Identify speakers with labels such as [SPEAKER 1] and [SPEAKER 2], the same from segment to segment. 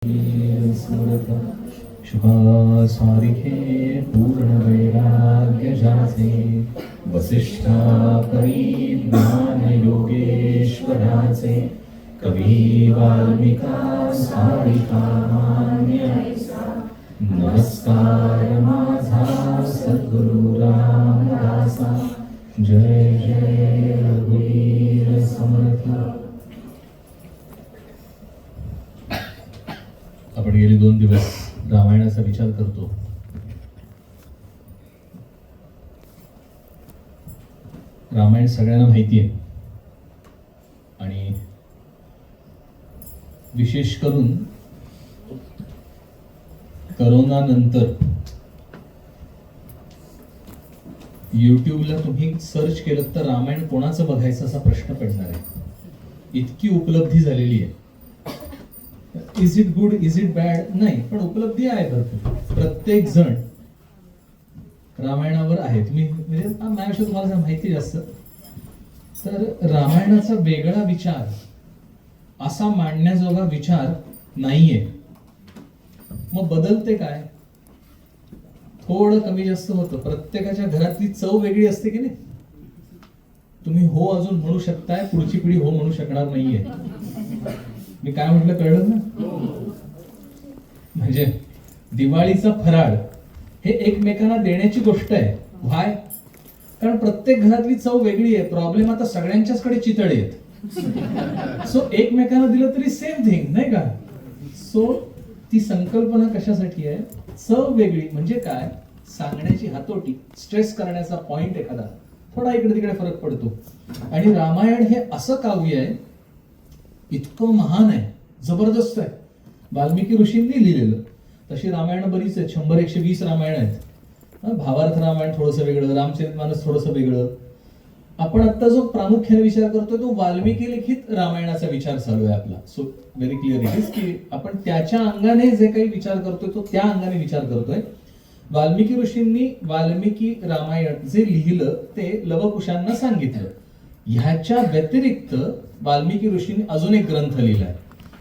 [SPEAKER 1] स्मृत शुभासारिखे पूर्णवैराग्यजासे वसिष्ठापरिज्ञानयोगेश्वराचे कवी वाल्मिका सारिकामान्य नमस्कार माझा सद्गुरु रामदासा जय जय रघुवीर समर्थ. आपण गेले 2 दिवस रामायणाचा विचार करतो. रामायण सगळ्यांना माहिती आहे आणि विशेष करून करोना नंतर युट्यूबला तुम्ही सर्च केलं तर रामायण कोणाचं बघायचं असा प्रश्न पडणार आहे. इतकी उपलब्धी झालेली आहे. Is it good, is it bad नाही, पण उपलब्धी आहे भरपूर. प्रत्येक जण रामायणावर आहे. तुम्ही म्हणजे माझ्याविषयी तुम्हाला माहिती जास्त. तर रामायणाचा वेगळा विचार असा मांडण्याजोगा विचार नाहीये. मग बदलते काय? थोडं कमी जास्त होतं. प्रत्येकाच्या घरातली चव वेगळी असते की नाही. तुम्ही हो अजून म्हणू शकताय, पुढची पिढी हो म्हणू शकणार नाहीये. मी काय म्हटलं कळलं ना? म्हणजे दिवाळीचा फराळ हे एकमेकांना देण्याची गोष्ट आहे. व्हाय? कारण प्रत्येक घरातली चव वेगळी आहे. प्रॉब्लेम आता सगळ्यांच्याच कडे चितळे आहेत. सो एकमेकांना दिलं तरी सेम थिंग नाही का? सो ती संकल्पना कशासाठी आहे? चव वेगळी म्हणजे काय? सांगण्याची हातोटी, स्ट्रेस करण्याचा पॉइंट एखादा थोडा इकडे तिकडे फरक पडतो. आणि रामायण हे असं काव्य आहे, इतकं महान आहे, जबरदस्त आहे. वाल्मिकी ऋषींनी लिहिलेलं. तशी रामायण बरीच आहेत. 100-120 रामायण आहेत. भावार्थ रामायण थोडंसं वेगळं, रामचरितमानस थोडंसं वेगळं. आपण आता जो प्रामुख्याने विचार करतोय तो वाल्मिकी लिखित रामायणाचा विचार चालू आहे आपला. So very clear it is की आपण त्याच्या अंगाने जे काही विचार करतोय तो त्या अंगाने विचार करतोय. वाल्मिकी ऋषींनी वाल्मिकी रामायण जे लिहिलं ते लवकुशांना सांगितलं. ह्याच्या व्यतिरिक्त वाल्मिकी ऋषींनी अजून एक ग्रंथ लिहिलाय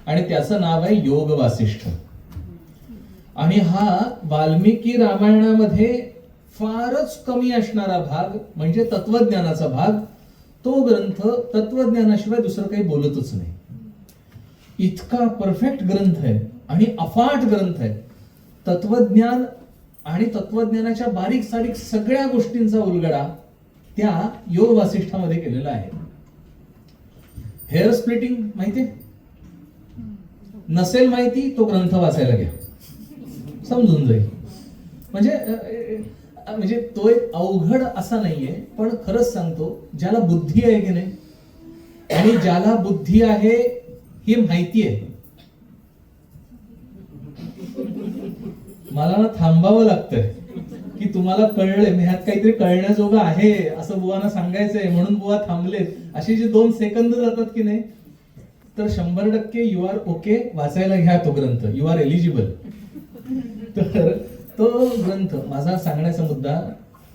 [SPEAKER 1] आणि त्याचं नाव आहे योग वासिष्ठ. आणि हा वाल्मिकी रामायणामध्ये फारच कमी असणारा भाग म्हणजे तत्वज्ञानाचा भाग. तो ग्रंथ तत्वज्ञानाशिवाय दुसरं काही बोलतच नाही. इतका परफेक्ट ग्रंथ आहे आणि अफाट ग्रंथ आहे. तत्वज्ञान आणि तत्वज्ञानाच्या बारीक सारीक सगळ्या गोष्टींचा उलगडा त्या योग वासिष्ठामध्ये केलेला आहे. हेअर स्प्लिटिंग माहिती नसेल माहिती तो ग्रंथ वाचायला घ्या, समजून जाईल. म्हणजे तो एक अवघड असा नाहीये. पण खरंच सांगतो, ज्याला बुद्धी आहे की नाही आणि ज्याला बुद्धी आहे ही माहिती आहे, मला ना थांबावं लागतंय की तुम्हाला कळलंय ह्यात काहीतरी कळण्याजोगं आहे असं बुवांना सांगायचंय म्हणून बुवा थांबलेत. असे जे 2 सेकंद जातात की नाही, तर 100% यू आर ओके. वाचायला घ्या तो ग्रंथ. You are eligible. तर तो ग्रंथ, माझा सांगण्याचा मुद्दा,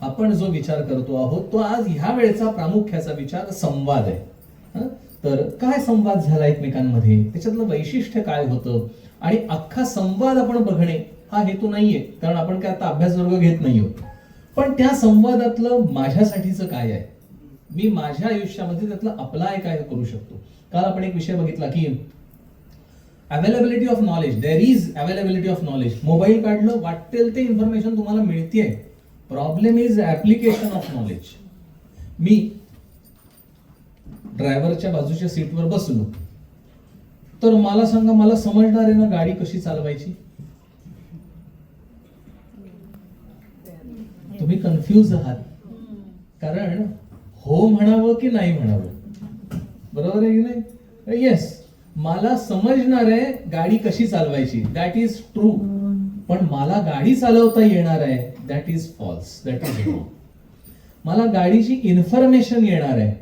[SPEAKER 1] आपण जो विचार करतो आहोत तो आज ह्या वेळेचा प्रामुख्याचा विचार संवाद आहे. तर काय संवाद झाला एकमेकांमध्ये, त्याच्यातलं वैशिष्ट्य काय होतं आणि अख्खा संवाद आपण बघणे हा हेतू नाहीये. कारण आपण काय आता अभ्यास वर्ग घेत नाही आहोत. पण त्या संवादातलं माझ्यासाठीचं काय आहे, मी माझ्या आयुष्यामध्ये त्यातलं अप्लाय काय करू शकतो. काल आपण एक विषय बघितला की availability of knowledge. There is availability of knowledge. Mobile काढलं, वाटेल ते इन्फॉर्मेशन तुम्हाला मिळतेय. Problem is application of knowledge. मी ड्रायव्हरच्या बाजूच्या सीटवर बसलो तर मला सांगा, मला समजणार आहे ना गाडी कशी चालवायची? तुम्ही कन्फ्यूज आहात. कारण हो म्हणावं की नाही म्हणावं. बरोबर आहे की नाही? येस, मला समजणार आहे गाडी कशी चालवायची, दॅट इज ट्रू. पण मला गाडी चालवता येणार आहे, that is false, that is wrong. मला गाडीची इन्फॉर्मेशन येणार आहे,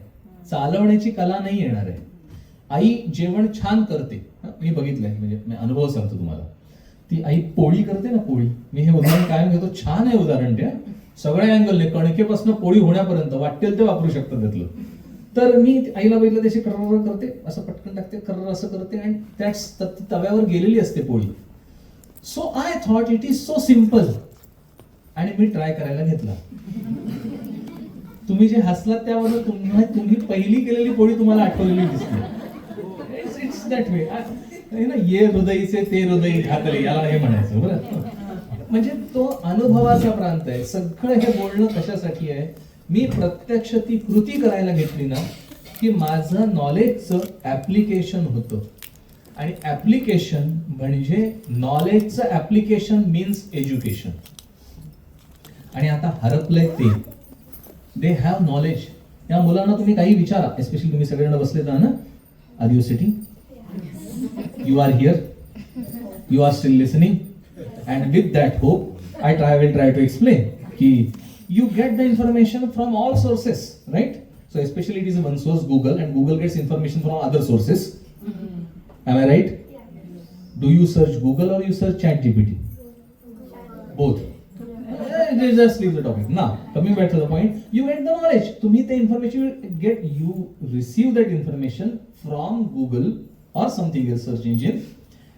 [SPEAKER 1] चालवण्याची कला नाही येणार आहे. आई जेवण छान करते, मी बघितलंय, म्हणजे मी अनुभव सांगतो तुम्हाला. ती आई पोळी करते ना, पोळी. मी हे उदाहरण कायम घेतो, छान आहे उदाहरण ते. सगळ्या अँगलने, कणकेपासून पोळी होण्यापर्यंत वाटेल ते वापरू शकतात त्यातलं. तर मी आईला बघितलं त्याची कर्र करते, असं पटकन टाकते, कर्र असं करते, आणि त्याच तव्यावर गेलेली असते पोळी. So I thought it is so simple, आणि मी ट्राय करायला घेतला. तुम्ही जे हसलात त्यावर तुम्ही पहिली केलेली पोळी तुम्हाला आठवलेली दिसते. इट्स दॅट वे ना, ये हृदयीचे ते हृदयी घातले, याला हे म्हणायचं बरं. म्हणजे तो अनुभवाचा प्रांत आहे. सगळं हे बोलणं कशासाठी आहे, मी प्रत्यक्ष ती कृती करायला घेतली ना, की माझं नॉलेजचं ऍप्लिकेशन होतं. आणि ऍप्लिकेशन म्हणजे नॉलेजचं ऍप्लिकेशन मीन्स एज्युकेशन. आणि आता हरपलंय ते, दे हॅव नॉलेज. या मुलांना तुम्ही काही विचारा, एस्पेशली तुम्ही सगळ्यांना बसले ना, are you sitting, you are here, you are still listening. And with that hope, I will try to explain कि you get the information from all sources, right? So especially it is one source, Google, and Google gets information from other sources. Am I right? Do you search Google or you search ChatGPT? Both. Just leave the topic. Now, coming back to the point, you get the knowledge. तुम्ही ते information you receive that information from Google or something else search engine,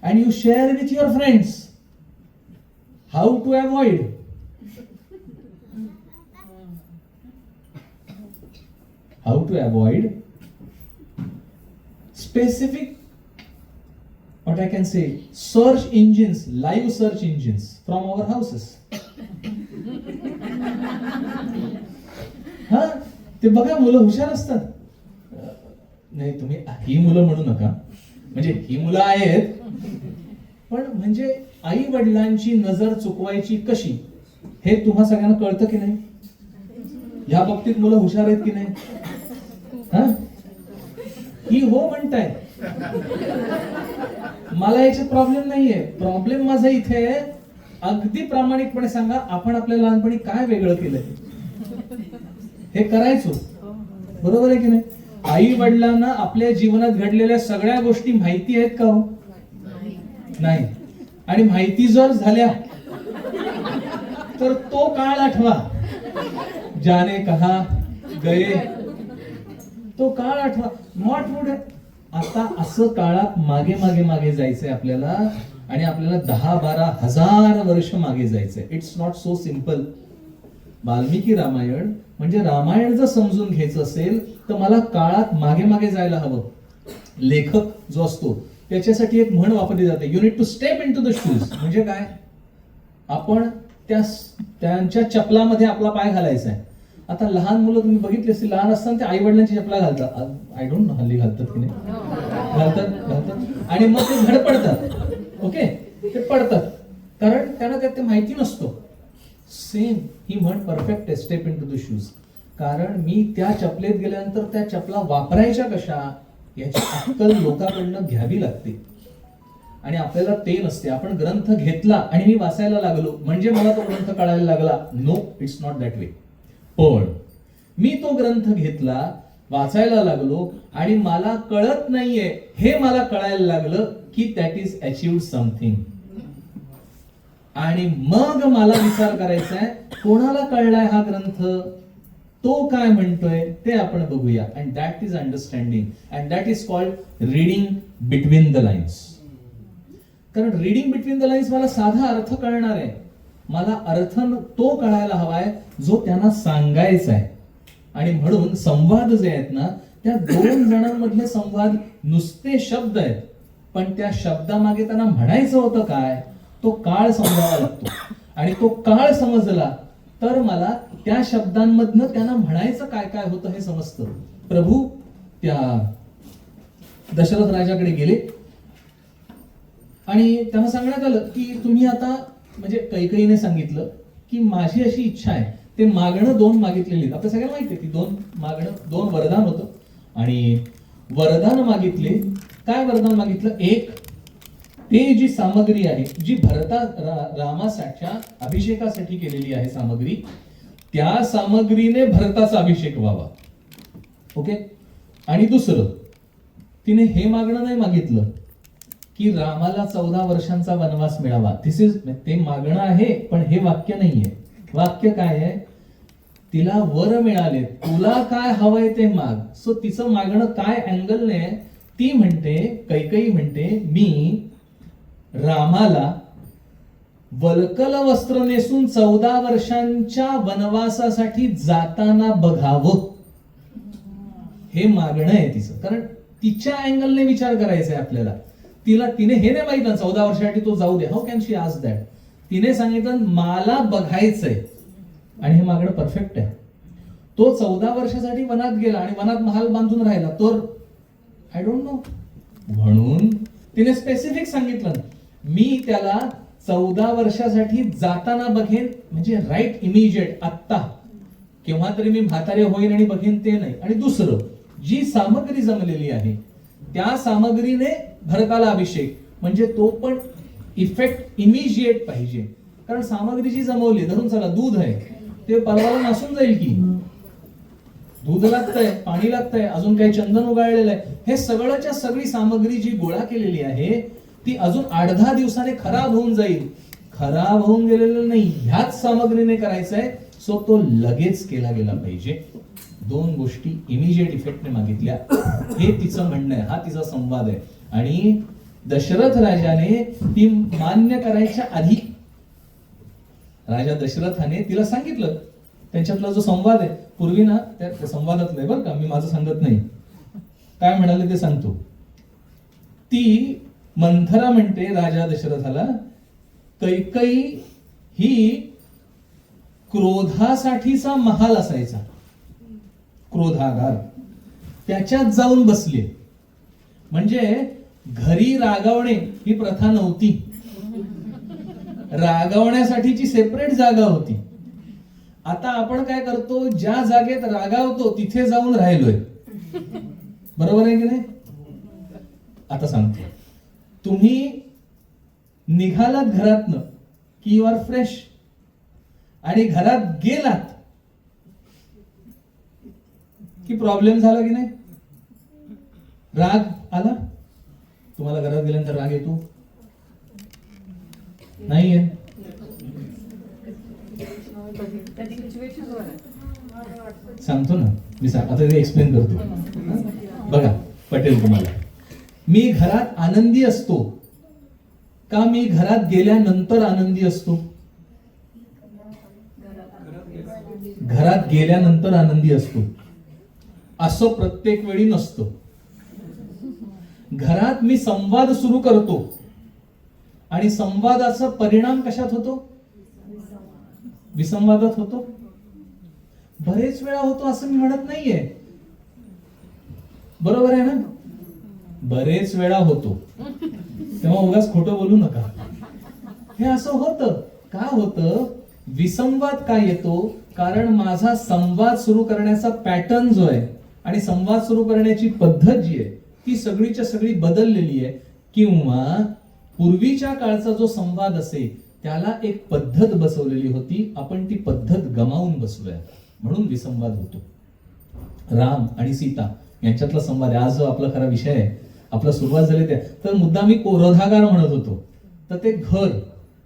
[SPEAKER 1] and you share with your friends. How to avoid? How to avoid specific, what I can say, search engines, live search engines from our houses. हा, ते बघा, मुलं हुशार असतात. नाही, तुम्ही ही मुलं म्हणू नका, म्हणजे ही मुलं आहेत, पण म्हणजे आई वडिलांची नजर चुकवायची कशी हे तुम्हा सगळ्यांना कळतं की नाही? या बाबतीत मुलं हुशार आहेत की नाही? ही हो म्हणताय, मला याच्यात प्रॉब्लेम नाहीये. प्रॉब्लेम माझा इथे आहे, अगदी प्रामाणिकपणे सांगा, आपण आपल्या लहानपणी काय वेगळं केलंय? हे करायचो, बरोबर आहे की नाही? आई वडिलांना आपल्या जीवनात घडलेल्या सगळ्या गोष्टी माहिती आहेत का? नाही. आणि माहिती जर झाल्या तर तो काळ आठवा, जाने कहा गए, तो काळ आठवा. Not would. आता असं काळात मागे मागे मागे जायचंय आपल्याला, आणि आपल्याला 10-12 वर्ष मागे जायचंय. It's not so simple. Valmiki Ramayana म्हणजे रामायण जर समजून घ्यायचं असेल तर मला काळात मागे मागे जायला हवं. लेखक जो असतो त्याच्यासाठी एक म्हण वापरली जाते, you need to step in to the shoes. म्हणजे काय, आपण त्यांच्या चपलामध्ये आपला पाय घालायचा आहे. आता लहान मुलं तुम्ही बघितली असतील, लहान असताना ते आई वडिलांची चपला घालतात. आय डोंट नो हल्ली घालतात की नाही, घालतात, आणि मग ते धडपडतात. ओके, ते पडतात, कारण त्यांना त्यात ते माहिती नसतो. सेम ही म्हण परफेक्ट आहे, step in to the shoes. कारण मी त्या चपलेत गेल्यानंतर त्या चपला वापरायच्या कशा याची अक्कल लोकांकडनं घ्यावी लागते, आणि आपल्याला ते नसते. आपण ग्रंथ घेतला आणि मी वाचायला लागलो म्हणजे मला तो ग्रंथ कळायला लागला. No, it's not that way. पण मी तो ग्रंथ घेतला, वाचायला लागलो, आणि मला कळत नाहीये हे मला कळायला लागलं की दॅट इज अचीव्ड समथिंग. आणि मग मला विचार करायचा आहे, कोणाला कळलाय हा ग्रंथ, तो काय म्हणतोय ते आपण बघूया. And that is understanding, and that is called reading between the lines. कारण रीडिंग बिटवीन द लाईन्स मला साधा अर्थ कळणार आहे, मला अर्थ तो कळायला हवाय जो त्यांना सांगायचा आहे. आणि म्हणून संवाद जे आहेत ना, त्या दोन जणांमधले संवाद नुसते शब्द आहेत, पण त्या शब्दामागे त्यांना म्हणायचं होतं काय, तो काळ समजावा लागतो. आणि तो काळ समजला तर मला त्या शब्दांमधनं त्यांना म्हणायचं काय काय होतं हे समजतं. प्रभू त्या दशरथ राजाकडे गेले आणि त्यांना सांगण्यात आलं की तुम्ही आता, म्हणजे कैकेयीने सांगितलं की माझी अशी इच्छा आहे, ते मागणं 2 मागितलेली. आपल्या सगळ्यांना माहिती आहे ती 2 मागणं, 2 वरदान होतं. आणि वरदान मागितले. काय वरदान मागितलं? एक, ते जी सामग्री आहे जी रामाच्या अभिषेकासाठी केलेली आहे सामग्री, त्या सामग्रीने भरताचा अभिषेक व्हावा. ओके. आणि दुसरं, तिने हे मागणं नाही मागितलं की रामाला 14 वर्षांचा वनवास मिळावा. दिस इज, ते मागणं आहे पण हे वाक्य नाहीये. वाक्य काय आहे? तिला वर मिळाले, तुला काय हवंय ते माग. सो तिचं मागणं काय अँगलने, ती म्हणते, कैकेयी म्हणते, मी रामाला वल्कल वस्त्र नेसून 14 वर्षांच्या वनवासासाठी जाताना बघावं, हे मागणं आहे तिचं. कारण तिच्या अँगलने विचार करायचा आहे आपल्याला. तिने हे नाही माहित ना 14 वर्षासाठी तो जाऊ दे. How can she ask that? तिने सांगितलं मला बघायचंय, आणि हे मागणं परफेक्ट आहे. तो 14 वर्षासाठी वनात गेला आणि वनात महाल बांधून राहिला, तर आय डोंट नो. म्हणून तिने स्पेसिफिक सांगितलं, मी त्याला 14 वर्षासाठी जाताना बघेन, म्हणजे राईट इमिजिएट, आत्ता, केव्हा तरी मी म्हातारे होईन आणि बघेन ते नाही. आणि दुसरं, जी सामग्री जमलेली आहे त्या सामग्रीने भरताला अभिषेक, म्हणजे तो पण इफेक्ट इमिजिएट पाहिजे. कारण सामग्री जी जमवली, धरून चला दूध आहे, ते परवाला नासून जाईल की. दूध लागतंय, पाणी लागतंय, अजून काही चंदन उगाळलेलं आहे, हे सगळ्याच्या सगळी सामग्री जी गोळा केलेली आहे ती अजून 8-10 दिवसाने खराब होऊन जाईल. खराब होऊन गेलेलं नाही, ह्याच सामग्रीने करायचंय. सो तो लगेच केला गेला पाहिजे. 2 गोष्टी इमिजिएट इफेक्टने मागितल्या, हे तिचं म्हणणं आहे, हा तिचा संवाद आहे. आणि दशरथ राजाने ती मान्य करायच्या आधी, राजा दशरथाने तिला सांगितलं, त्यांच्यातला जो संवाद आहे, पूर्वी ना त्या संवादात नाही बरं का, मी माझं सांगत नाही, काय म्हणाले ते सांगतो. ती मंथरा म्हणते राजा दशरथाला, कैकेयी ही क्रोधासाठीचा महाल असायचा, क्रोधागार, त्याच्यात जाऊन बसली. म्हणजे घरी रागवणे ही प्रथा नव्हती, रागवण्यासाठीची सेपरेट जागा होती. आता आपण काय करतो, ज्या जागेत रागावतो तिथे जाऊन राहिलोय. बरोबर आहे की नाही? आता सांगतो, तुम्ही निघालात घरातनं की यू आर फ्रेश, आणि घरात गेलात की प्रॉब्लेम झाला की नाही, राग आला. तुम्हाला घरात गेल्यानंतर राग येतो नाहीये? सांगतो ना मी, आता ते एक्सप्लेन करतो. बघा पटेल तुम्हाला, मी घरात आनंदी असतो का मी घरात गेल्यानंतर आनंदी असतो? घरात गेल्यानंतर आनंदी असतो असं प्रत्येक वेळी नसतं. घरात मी संवाद सुरू करतो आणि संवादाचा परिणाम कशात होतो? विसंवादात होतो. बरेच वेळा होतो असं मी म्हणत नाहीये, बरोबर आहे ना? बरेच वेळा होतो, तेव्हा उगाच खोटं बोलू नका. हे असं होतं. का होतं? विसंवाद का येतो? कारण माझा संवाद सुरू करण्याचा पॅटर्न जो आहे आणि संवाद सुरू करण्याची पद्धत जी आहे ती सगळीच्या सगळी बदललेली आहे. किंवा पूर्वीच्या काळचा जो संवाद असे त्याला एक पद्धत बसवलेली होती, आपण ती पद्धत गमावून बसलोय, म्हणून विसंवाद होतो. राम आणि सीता यांच्यातला संवाद आहे. आज जो आपला खरा विषय आहे, आपला सुरुवात झाली त्या, तर मुद्दा मी क्रोधागार म्हणत होतो. तर ते घर,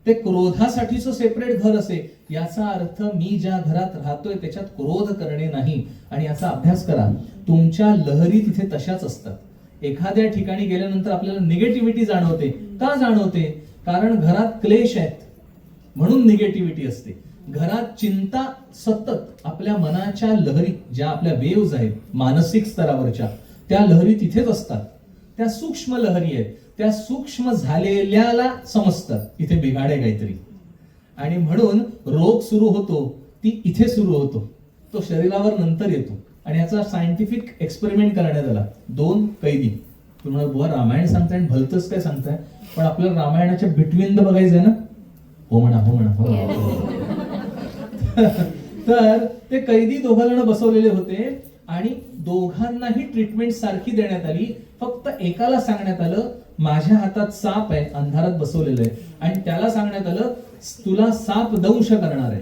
[SPEAKER 1] ते क्रोधासाठीचं सेपरेट घर असे, याचा अर्थ मी ज्या घरात राहतोय त्याच्यात क्रोध करणे नाही. आणि याचा अभ्यास करा, तुमच्या लहरी तिथे तशाच असतात. एखाद्या ठिकाणी गेल्यानंतर आपल्याला निगेटिव्हिटी जाणवते. का जाणवते? कारण घरात क्लेश आहेत म्हणून निगेटिव्हिटी असते. घरात चिंता, सतत आपल्या मनाच्या लहरी, ज्या आपल्या वेव्ज आहेत मानसिक स्तरावरच्या, त्या लहरी तिथेच असतात. त्या सूक्ष्म लहरी आहेत, त्या सूक्ष्म झालेल्याला समजतात इथे बिघाड आहे काहीतरी, आणि म्हणून रोग सुरू होतो ती इथे सुरू होतो, तो शरीरावर नंतर येतो. आणि याचा सायंटिफिक एक्सपेरिमेंट करण्यात आला. 2 कैदी, तुम्हाला बुवा रामायण सांगताय आणि भलतच काय सांगताय, पण आपल्याला रामायणाच्या बिटवीन द बघायचंय ना. हो म्हणा, हो म्हणा, हो म्हणा. तर ते कैदी 2 जण बसवलेले होते आणि दोघांनाही ट्रीटमेंट सारखी देण्यात आली. फक्त एकाला सांगण्यात आलं माझ्या हातात साप आहे, अंधारात बसवलेलं आहे, आणि त्याला सांगण्यात आलं तुला साप दंश करणार आहे.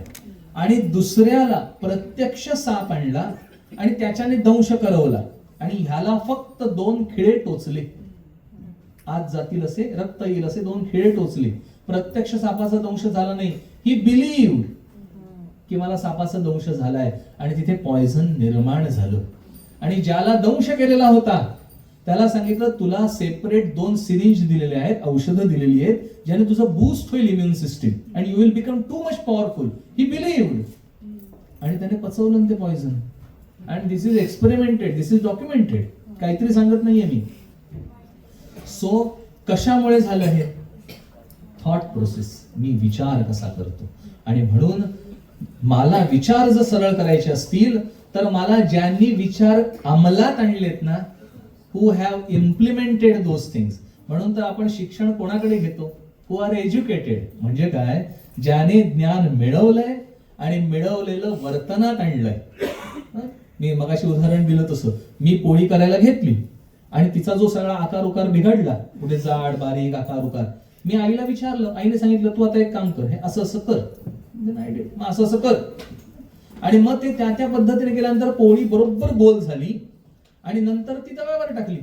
[SPEAKER 1] आणि दुसऱ्याला प्रत्यक्ष साप आणला आणि त्याच्याने दंश करवला, आणि ह्याला फक्त 2 खिळे टोचले, आत जातील असे, रक्त येईल असे 2 खिळे टोचले. प्रत्यक्ष सापाचा दंश झाला नाही. ही बिलीव्ड की मला सापाचा दंश झालाय आणि तिथे पॉयझन निर्माण झालं. आणि ज्याला दंश केलेला होता त्याला सांगितलं तुला सेपरेट 2 सिरिंज दिलेले आहेत, औषधं दिलेली आहेत, ज्याने तुझं बूस्ट होईल immune system and you will become too much powerful. He believed आणि त्याने पचवलं ते poison. And this is experimented, this is documented, काहीतरी सांगत नाहीये मी. सो कशामुळे झालं हे? Thought process. मी विचार कसा करतो. आणि म्हणून मला विचार जर सरळ करायचे असतील तर मला ज्यांनी विचार अंमलात आणलेत ना, who have implemented those things. म्हणून तर आपण शिक्षण कोणाकडे घेतो? Who are educated. म्हणजे काय? ज्याने ज्ञान मिळवलंय आणि मिळवलेलं वर्तनात आणलंय. मी मगाशी उदाहरण दिलं तसं, मी पोळी करायला घेतली आणि तिचा जो सगळा आकार उकार बिघडला, कुठे जाड बारीक आकार उकार, मी आईला विचारलं, आईने सांगितलं तू आता एक काम कर, हे असं असं कर, मग असं असं कर. आणि मग ते त्या त्या पद्धतीने केल्यानंतर पोळी बरोबर गोल झाली आणि नंतर ती तव्यावर टाकली.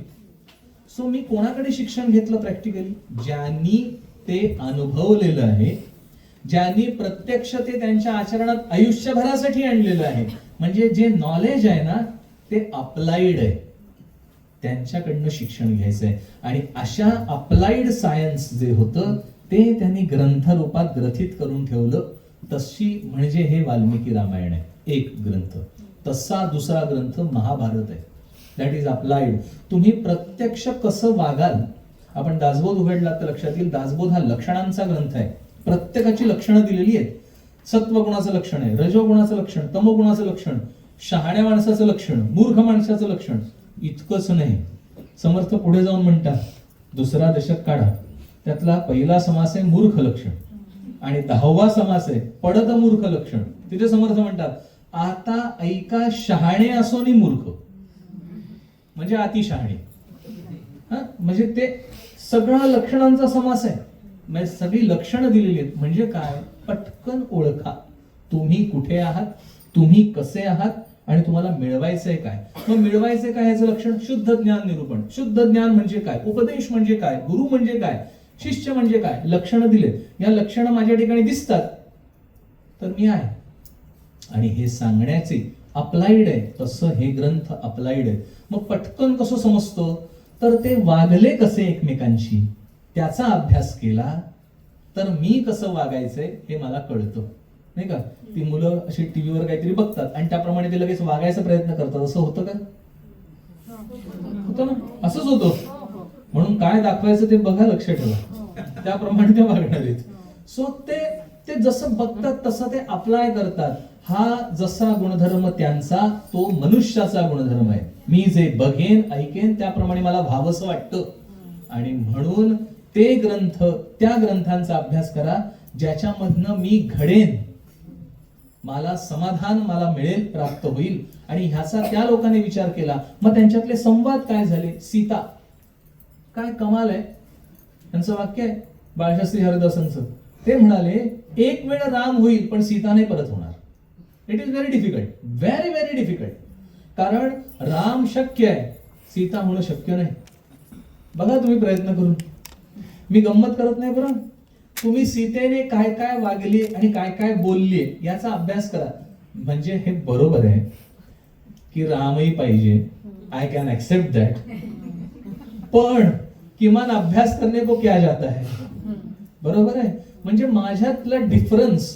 [SPEAKER 1] सो मी कोणाकडे शिक्षण घेतलं? प्रॅक्टिकली ज्यांनी ते अनुभवलेलं आहे, ज्यांनी प्रत्यक्ष ते त्यांच्या आचरणात आयुष्यभरासाठी आणलेलं आहे. म्हणजे जे नॉलेज आहे ना ते अप्लाइड आहे, त्यांच्याकडनं शिक्षण घ्यायचंय. आणि अशा अप्लाइड सायन्स जे होतं ते त्यांनी ग्रंथरूपात ग्रथित करून ठेवलं. तशी म्हणजे हे वाल्मिकी रामायण आहे एक ग्रंथ. तसा दुसरा ग्रंथ महाभारत आहे. That is applied. तुम्ही प्रत्यक्ष कसं वागाल. आपण दासबोध उघडला तर लक्षात येईल, दासबोध हा लक्षणांचा ग्रंथ आहे. प्रत्येकाची लक्षणं दिलेली आहेत. सत्वगुणाचं लक्षण आहे, रजोगुणाचं लक्षण, तमोगुणाचं लक्षण, शहाण्या माणसाचं लक्षण, मूर्ख माणसाचं लक्षण. इतकंच नाही, समर्थ पुढे जाऊन म्हणतात 2रा दशक काढा, त्यातला पहिला समास आहे मूर्ख लक्षण आणि 10वा समास आहे पडत मूर्ख लक्षण. तिथे समर्थ म्हणतात आता ऐका शहाणे असोनी मूर्ख, म्हणजे अति शहाणे. म्हणजे ते सगळा लक्षणांचा समास आहे. म्हणजे सगळी लक्षणं दिलेली आहेत. म्हणजे काय? पटकन ओळखा तुम्ही कुठे आहात, तुम्ही कसे आहात आणि तुम्हाला मिळवायचंय काय. मग मिळवायचंय काय याचं लक्षण? शुद्ध ज्ञान निरूपण. शुद्ध ज्ञान म्हणजे काय? उपदेश म्हणजे काय? गुरु म्हणजे काय? शिष्य म्हणजे काय? लक्षणं दिलेत. या लक्षणं माझ्या ठिकाणी दिसतात तर मी आहे. आणि हे सांगण्याचे अप्लाइड आहे. तसं हे ग्रंथ अप्लाइड आहे. मग पटकन कसं समजतो? तर ते वागले कसे एकमेकांशी त्याचा अभ्यास केला तर मी कसं वागायचंय हे मला कळतं, नाही का. ती मुलं अशी टीव्हीवर काहीतरी बघतात आणि त्याप्रमाणे ते लगेच वागायचा प्रयत्न करतात. असं होतं का? होतं ना, असंच होतं. म्हणून काय दाखवायचं ते बघा, लक्ष ठेवा, त्याप्रमाणे ते वागणार आहेत. सो ते जसं बघतात तसं ते अप्लाय करतात. हा जसा गुणधर्म त्यांचा तो मनुष्याचा गुणधर्म आहे. मी जे बघेन ऐकेन त्याप्रमाणे मला व्हावंसं वाटतं. आणि म्हणून ते ग्रंथ, त्या ग्रंथांचा अभ्यास करा ज्याच्यामधनं मी घडेन, मला समाधान मला मिळेल, प्राप्त होईल. आणि ह्याचा त्या लोकांनी विचार केला. मग त्यांच्यातले संवाद काय झाले? सीता, काय कमाल आहे त्यांचं वाक्य आहे बाळशास्त्री हरिदासांचं. ते म्हणाले एक वेळ राम होईल पण सीता नाही परत होणार. It is very difficult, very very difficult. कारण राम शक्य आहे, सीता होणं शक्य नाही. बघा तुम्ही प्रयत्न करून. मी गंमत करत नाही बरं. तुम्ही सीतेने काय काय वागली आणि काय काय बोलली याचा अभ्यास करा. म्हणजे हे बरोबर आहे की रामही पाहिजे, आय कॅन ऍक्सेप्ट दॅट, पण किमान अभ्यास करने को क्या जाता है. बरोबर आहे. म्हणजे माझ्यातला डिफरन्स,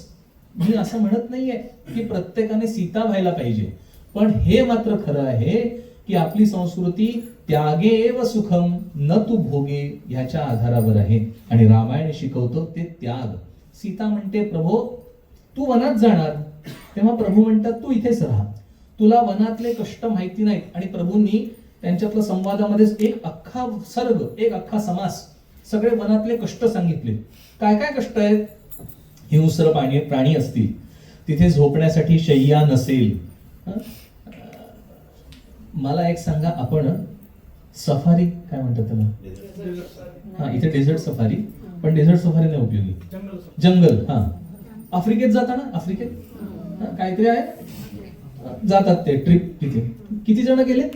[SPEAKER 1] मी असं म्हणत नाहीये की प्रत्येकाने सीता व्हायला पाहिजे, पण हे मात्र खरं आहे की आपली संस्कृती त्यागेव सुखम न तू भोगे ह्याच्या आधारावर आहे. आणि रामायण शिकवतो ते त्याग. सीता म्हणते प्रभो तू वनात जाणार, तेव्हा प्रभू म्हणतात तू इथेच राहा, तुला वनातले कष्ट माहिती नाहीत. आणि प्रभूंनी त्यांच्यातल्या संवादामध्ये एक अख्खा सर्ग, एक अख्खा समास, सगळे वनातले कष्ट सांगितले. काय काय कष्ट आहेत? हिंस्र प्राणी असतील, तिथे झोपण्यासाठी शय्या नसेल. मला एक सांगा, आपण सफारी काय म्हणतात त्याला? हा, इथे डेझर्ट सफारी, पण डेझर्ट सफारी नाही उपयोगी, जंगल. हा, आफ्रिकेत जाता ना, आफ्रिकेत काहीतरी आहे, जातात ते ट्रिप. तिथे किती जण गेलेत?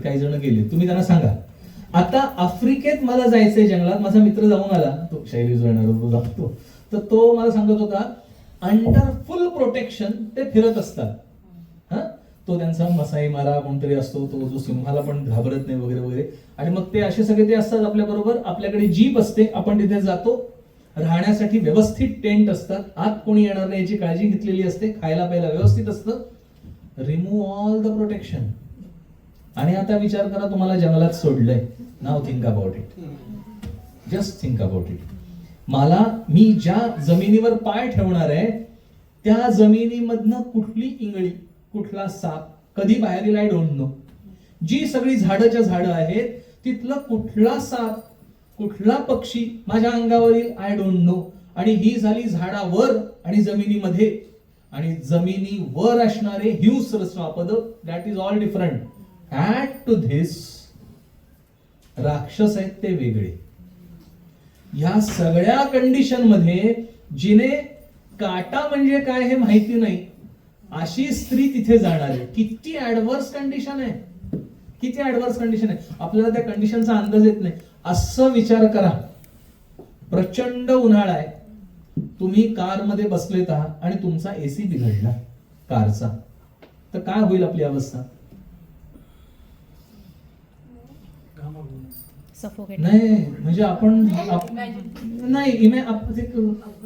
[SPEAKER 1] काही जण गेलेत. तुम्ही त्यांना सांगा आता आफ्रिकेत मला जायचंय जंगलात. माझा मित्र जाऊन आला, तो शैलीज राहणार जातो, तर तो मला सांगत होता अंडर फुल प्रोटेक्शन ते फिरत असतात. हा, तो त्यांचा मसाई मारा कोणतरी असतो, तो जो सिंहाला पण घाबरत नाही वगैरे वगैरे. आणि मग ते असे सगळे ते असतात आपल्या बरोबर. आपल्याकडे जीप असते, आपण तिथे जातो. राहण्यासाठी व्यवस्थित टेंट असतात, आत कोणी येणार नाही याची काळजी घेतलेली असते, खायला प्यायला व्यवस्थित असतं. Remove all the protection. आणि आता विचार करा, तुम्हाला जंगलात सोडलंय. Now think about it, just think about it. मी ज्या जमिनीवर पाय ठेवणार आहे त्या जमिनीमधनं कुठली इंगळी, कुठला साप कधी बाहेर येईल आय डोंट नो. जी सगळी झाडच्या झाडं आहेत तिथलं कुठला साप, कुठला पक्षी माझ्या अंगावर येईल आय डोंट नो. आणि ही झाली झाडावर आणि जमिनीमध्ये. आणि जमिनीवर असणारे हिंस्र श्वापद, that is all different. Add to this राक्षस आहेत ते वेगळे. या सगळ्या कंडिशन मध्ये जिने काटा म्हणजे काय हे माहिती नाही अशी स्त्री तिथे जाणार आहे. किती ऍडव्हर्स कंडिशन आहे, किती ऍडव्हर्स कंडिशन आहे. आपल्याला त्या कंडिशनचा अंदाज येत नाही. असं विचार करा, प्रचंड उन्हाळा आहे, तुम्ही कार मध्ये बसलेत आहात आणि तुमचा एसी बिघडला कारचा, तर काय होईल आपली अवस्था? नाही म्हणजे आपण नाही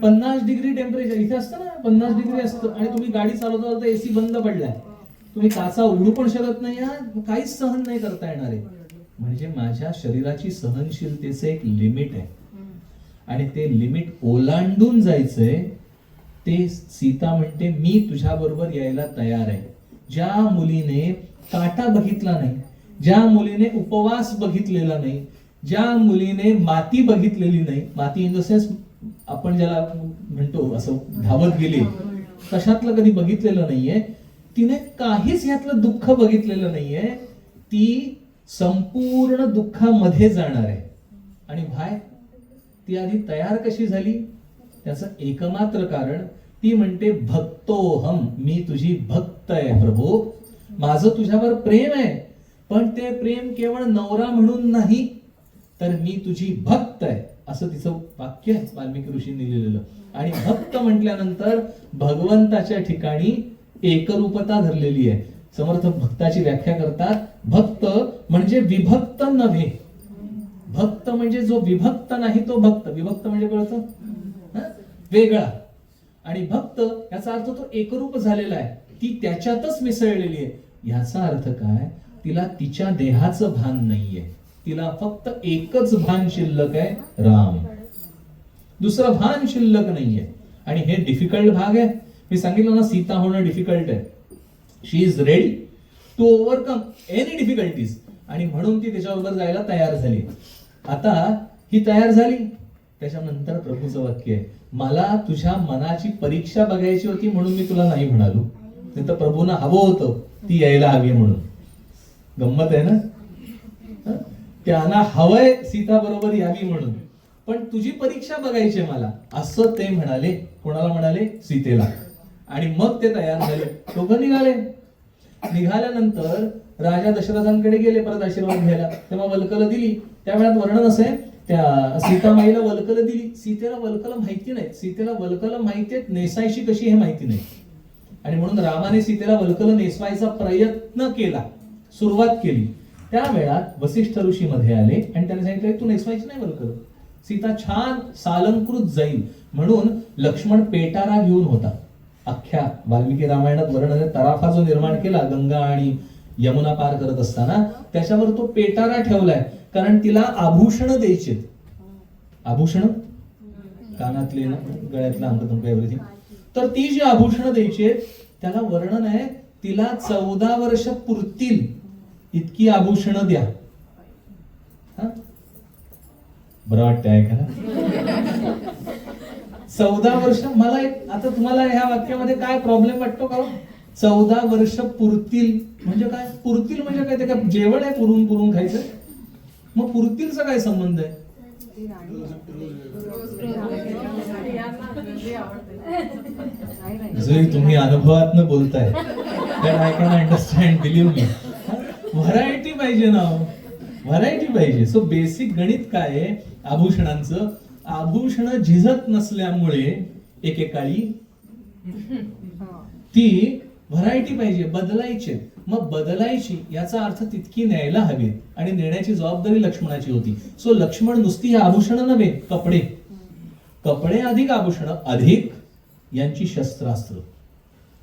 [SPEAKER 1] 50 डिग्री टेम्परेचर इथे असतं ना, 50 डिग्री असतं आणि तुम्ही गाडी चालवता तर एसी बंद पडलाय, तुम्ही काचा उघडू पण शकत नाही, काहीच सहन नाही करता येणार आहे. म्हणजे माझ्या शरीराची सहनशीलतेचं एक लिमिट आहे आणि ते लिमिट ओलांडून जायचंय. ते सीता म्हणते मी तुझ्या बरोबर यायला तयार आहे. ज्या मुलीने काटा बघितला नाही, ज्या मुलीने उपवास बघितलेला नाही, ज्या मुलीने माती बघितलेली नाही, माती इन द सेन्स आपण ज्याला म्हणतो असं धावत गेली, कशातलं कधी बघितलेलं नाहीये, तिने काहीच यातलं दुःख बघितलेलं नाहीये, ती संपूर्ण दुःखामध्ये जाणार आहे. आणि भाय ती आधी तयार कशी झाली? त्याचं एकमात्र कारण, ती म्हणते भक्तोहम, मी तुझी भक्त आहे प्रभू, माझं तुझ्यावर प्रेम आहे, पण ते प्रेम केवळ नवरा म्हणून नाही, तर मी तुझी भक्त आहे असं तिचं वाक्य आहे वाल्मिकी ऋषींनी लिहिलेलं. आणि भक्त म्हटल्यानंतर भगवंताच्या ठिकाणी एकरूपता धरलेली आहे. समर्थ भक्ताची व्याख्या करतात, भक्त म्हणजे विभक्त नव्हे. भक्त म्हणजे जो विभक्त नाही तो भक्त. विभक्त म्हणजे कळतं वेगळा, आणि भक्त याचा अर्थ तो एकरूप झालेला आहे, ती त्याच्यातच मिसळलेली आहे. याचा अर्थ काय? तिला तिच्या देहाचं भान नाहीये, तिला फक्त एकच भान शिल्लक आहे, राम. दुसरं भान शिल्लक नाहीये. आणि हे डिफिकल्ट भाग आहे. मी सांगितलं ना, सीता होणं डिफिकल्ट आहे. She is ready to overcome any difficulties, आणि म्हणून ती त्याच्याबरोबर जायला तयार झाली. आता ही तयार झाली, त्याच्यानंतर प्रभूचं वाक्य आहे, मला तुझ्या मनाची परीक्षा बघायची होती म्हणून मी तुला नाही म्हणालो, नाही तर प्रभूंना हवं होतं ती यायला हवी म्हणून. गंमत आहे ना, त्यांना हवंय सीता बरोबर यावी म्हणून, पण तुझी परीक्षा बघायची मला, असं ते म्हणाले. कोणाला म्हणाले? सीतेला. आणि मग ते तयार झाले, दोघं निघाले. निघाल्यानंतर राजा दशरथांकडे गेले परत आशीर्वाद घ्यायला. तेव्हा वल्कल दिली. त्या वेळात वर्णन असं आहे, त्या सीतामाईला वल्कल दिली. सीतेला वल्कल माहिती नाही, सीतेला वल्कल माहिती आहेत, नेसायची कशी हे माहिती नाही. आणि म्हणून रामाने सीतेला वल्कल नेसवायचा प्रयत्न केला, सुरुवात केली. त्या वेळात वसिष्ठ ऋषी मध्ये आले आणि त्याने सांगितलं तू नेसवायची नाही वल्कल, सीता छान सालंकृत जाईल. म्हणून लक्ष्मण पेटारा घेऊन होता. अख्ख्या वाल्मिकी रामायणात वर्णन, तराफा जो निर्माण केला गंगा आणि यमुना पार करत असताना, त्याच्यावर तो पेटारा ठेवलाय, कारण तिला आभूषण द्यायचे. आभूषण कानातले, गळ्यातला अंगठा, एव्हरीथिंग. तर ती जी आभूषण द्यायची त्याला वर्णन आहे, तिला 14 वर्ष पुरतील इतकी आभूषण द्या. बरं वाटतंय का? 14 वर्ष. मला आता तुम्हाला ह्या वाक्यामध्ये काय प्रॉब्लेम वाटतो का? 14 वर्ष पुरतील म्हणजे काय? पुरतील म्हणजे काय? ते काय जेवण आहे पुरून पुरून खायचं? मग पुरतीलचा काय संबंध आहे? जरी तुम्ही अनुभवातनं बोलताय, I can understand, believe me. Variety पाहिजे ना, व्हरायटी पाहिजे. सो बेसिक गणित काय आहे आभूषणांचं? आभूषण झिजत नसल्यामुळे एकेकाळी ती व्हरायटी पाहिजे, बदलायची. मग बदलायची याचा अर्थ तितकी न्यायला हवी आणि नेण्याची जबाबदारी लक्ष्मणाची होती. सो लक्ष्मण नुसती आभूषण नव्हे, कपडे, कपडे अधिक आभूषण अधिक यांची शस्त्रास्त्र.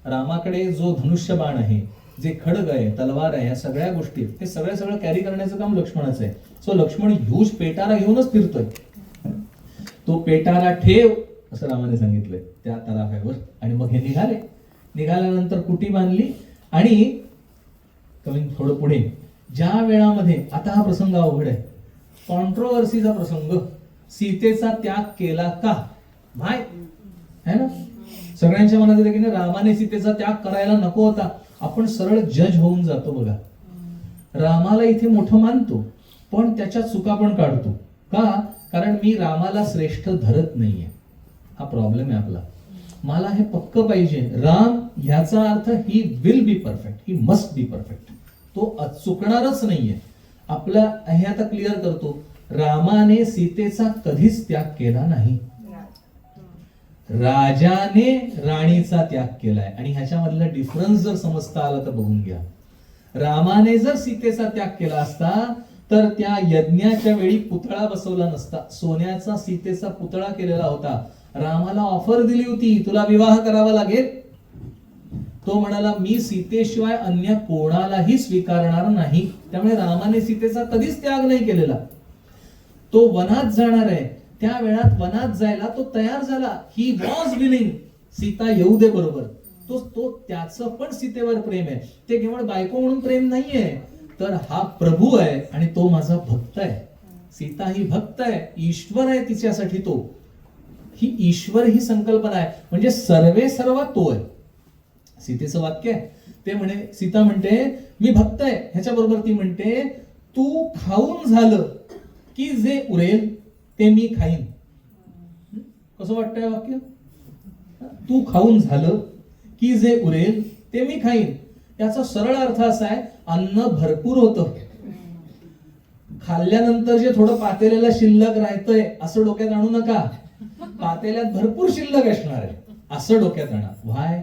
[SPEAKER 1] रामाकडे जो धनुष्यबाण आहे, जे खडग आहे, तलवार आहे, या सगळ्या गोष्टी, हे सगळं कॅरी करण्याचं काम लक्ष्मणाचं आहे. सो लक्ष्मण ह्यूज पेटारा घेऊनच फिरतोय. तो पेटारा ठेव असं रामाने सांगितलंय त्या तलावावर. आणि मग हे निघाल्यानंतर कुटी बांधली. आणि कमी थोडं पुढे ज्या वेळामध्ये, आता हा प्रसंग अवघड आहे, कॉन्ट्रोवर्सीचा प्रसंग, सीतेचा त्याग केला का भाय, है ना? सगळ्यांच्या मनात येते की नाही, रामाने सीतेचा त्याग करायला नको होता. आपण सरळ जज होऊन जातो बघा. रामाला इथे मोठं मानतो, पण त्याच्या चुका पण काढतो. का? कारण मी रामाला श्रेष्ठ धरत नाहीये. हा प्रॉब्लेम आहे आपला. मला हे पक्क पाहिजे, राम ह्याचा अर्थ he will be perfect, he must be perfect. तो चुकणारच नाहीये. आपला हे आता क्लिअर करतो, रामाने सीतेचा कधीच त्याग केला नाही. राजाने राणीचा त्याग केलाय. आणि ह्याच्यामधला डिफरन्स जर समजता आला तर बघून घ्या. रामाने जर सीतेचा त्याग केला असता तर त्या यज्ञाच्या वेळी पुतळा बसवला नसता. सोन्याचा सीतेचा पुतळा केलेला होता. रामाला ऑफर दिली होती, तुला विवाह करावा लागेल. तो म्हणाला, मी सीतेशिवाय अन्य कोणालाही स्वीकारणार नाही. त्यामुळे रामाने सीतेचा कधीच त्याग नाही केलेला. तो वनात जाणार आहे, त्या वेळात वनात जायला तो तयार झाला. ही वॉज विलिंग, सीता येऊ दे बरोबर. तो त्याचं पण सीतेवर प्रेम आहे. ते केवळ बायको म्हणून प्रेम नाहीये, तर हा प्रभू आहे आणि तो माझा भक्त आहे. सीता ही भक्त आहे, ईश्वर आहे तिच्यासाठी. तो ही ईश्वर ही संकल्पना आहे. म्हणजे सर्वे सर्व तो आहे. सीतेचं वाक्य आहे ते म्हणे, सीता म्हणते मी भक्त आहे. ह्याच्या बरोबर ती म्हणते, तू खाऊन झालं की जे उरेल ते मी खाईन. कसं वाटतंय वाक्य? तू खाऊन झालं की जे उरेल ते मी खाईन. याचा सरळ अर्थ असा आहे, अन्न भरपूर होतं, खाल्ल्यानंतर जे थोडं पातेल्याला शिल्लक राहतंय असं डोक्यात आणू नका. पातेल्यात भरपूर शिल्लक असणार आहे असं डोक्यात आणा. व्हाय?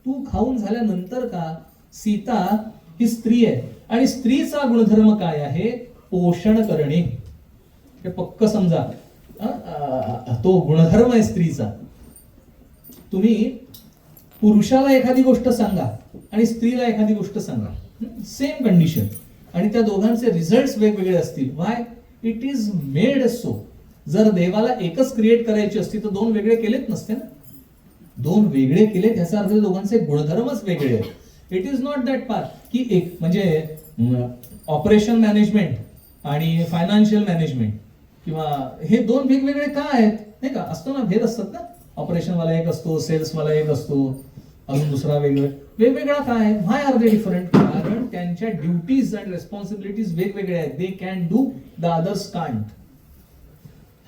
[SPEAKER 1] तू खाऊन झाल्यानंतर का? सीता ही स्त्री आहे आणि स्त्रीचा गुणधर्म काय आहे? पोषण करणे. हे पक्क समजा, तो गुणधर्म आहे स्त्रीचा. तुम्ही पुरुषाला एखादी गोष्ट सांगा आणि स्त्रीला एखादी गोष्ट सांगा, सेम कंडिशन, आणि त्या दोघांचे रिझल्ट वेगवेगळे असतील. Why? It is made so. जर देवाला एकच क्रिएट करायची असती तर दोन वेगळे केलेच नसते ना. दोन वेगळे केले याचा अर्थ दोघांचे गुणधर्मच वेगळे आहेत. It is not that part की एक म्हणजे ऑपरेशन मॅनेजमेंट आणि फायनान्शियल मॅनेजमेंट किंवा हे दोन वेगवेगळे का आहेत? नाही का, असतो ना, भेद असतात ना. ऑपरेशन वाला एक असतो, सेल्स वाला एक असतो, अजून दुसरा वेगवेगळा काय? व्हाय आर दे डिफरंट? कारण त्यांच्या ड्युटीज अँड रेस्पॉन्सिबिलिटीज वेगवेगळ्या आहेत. They can do, the others can't.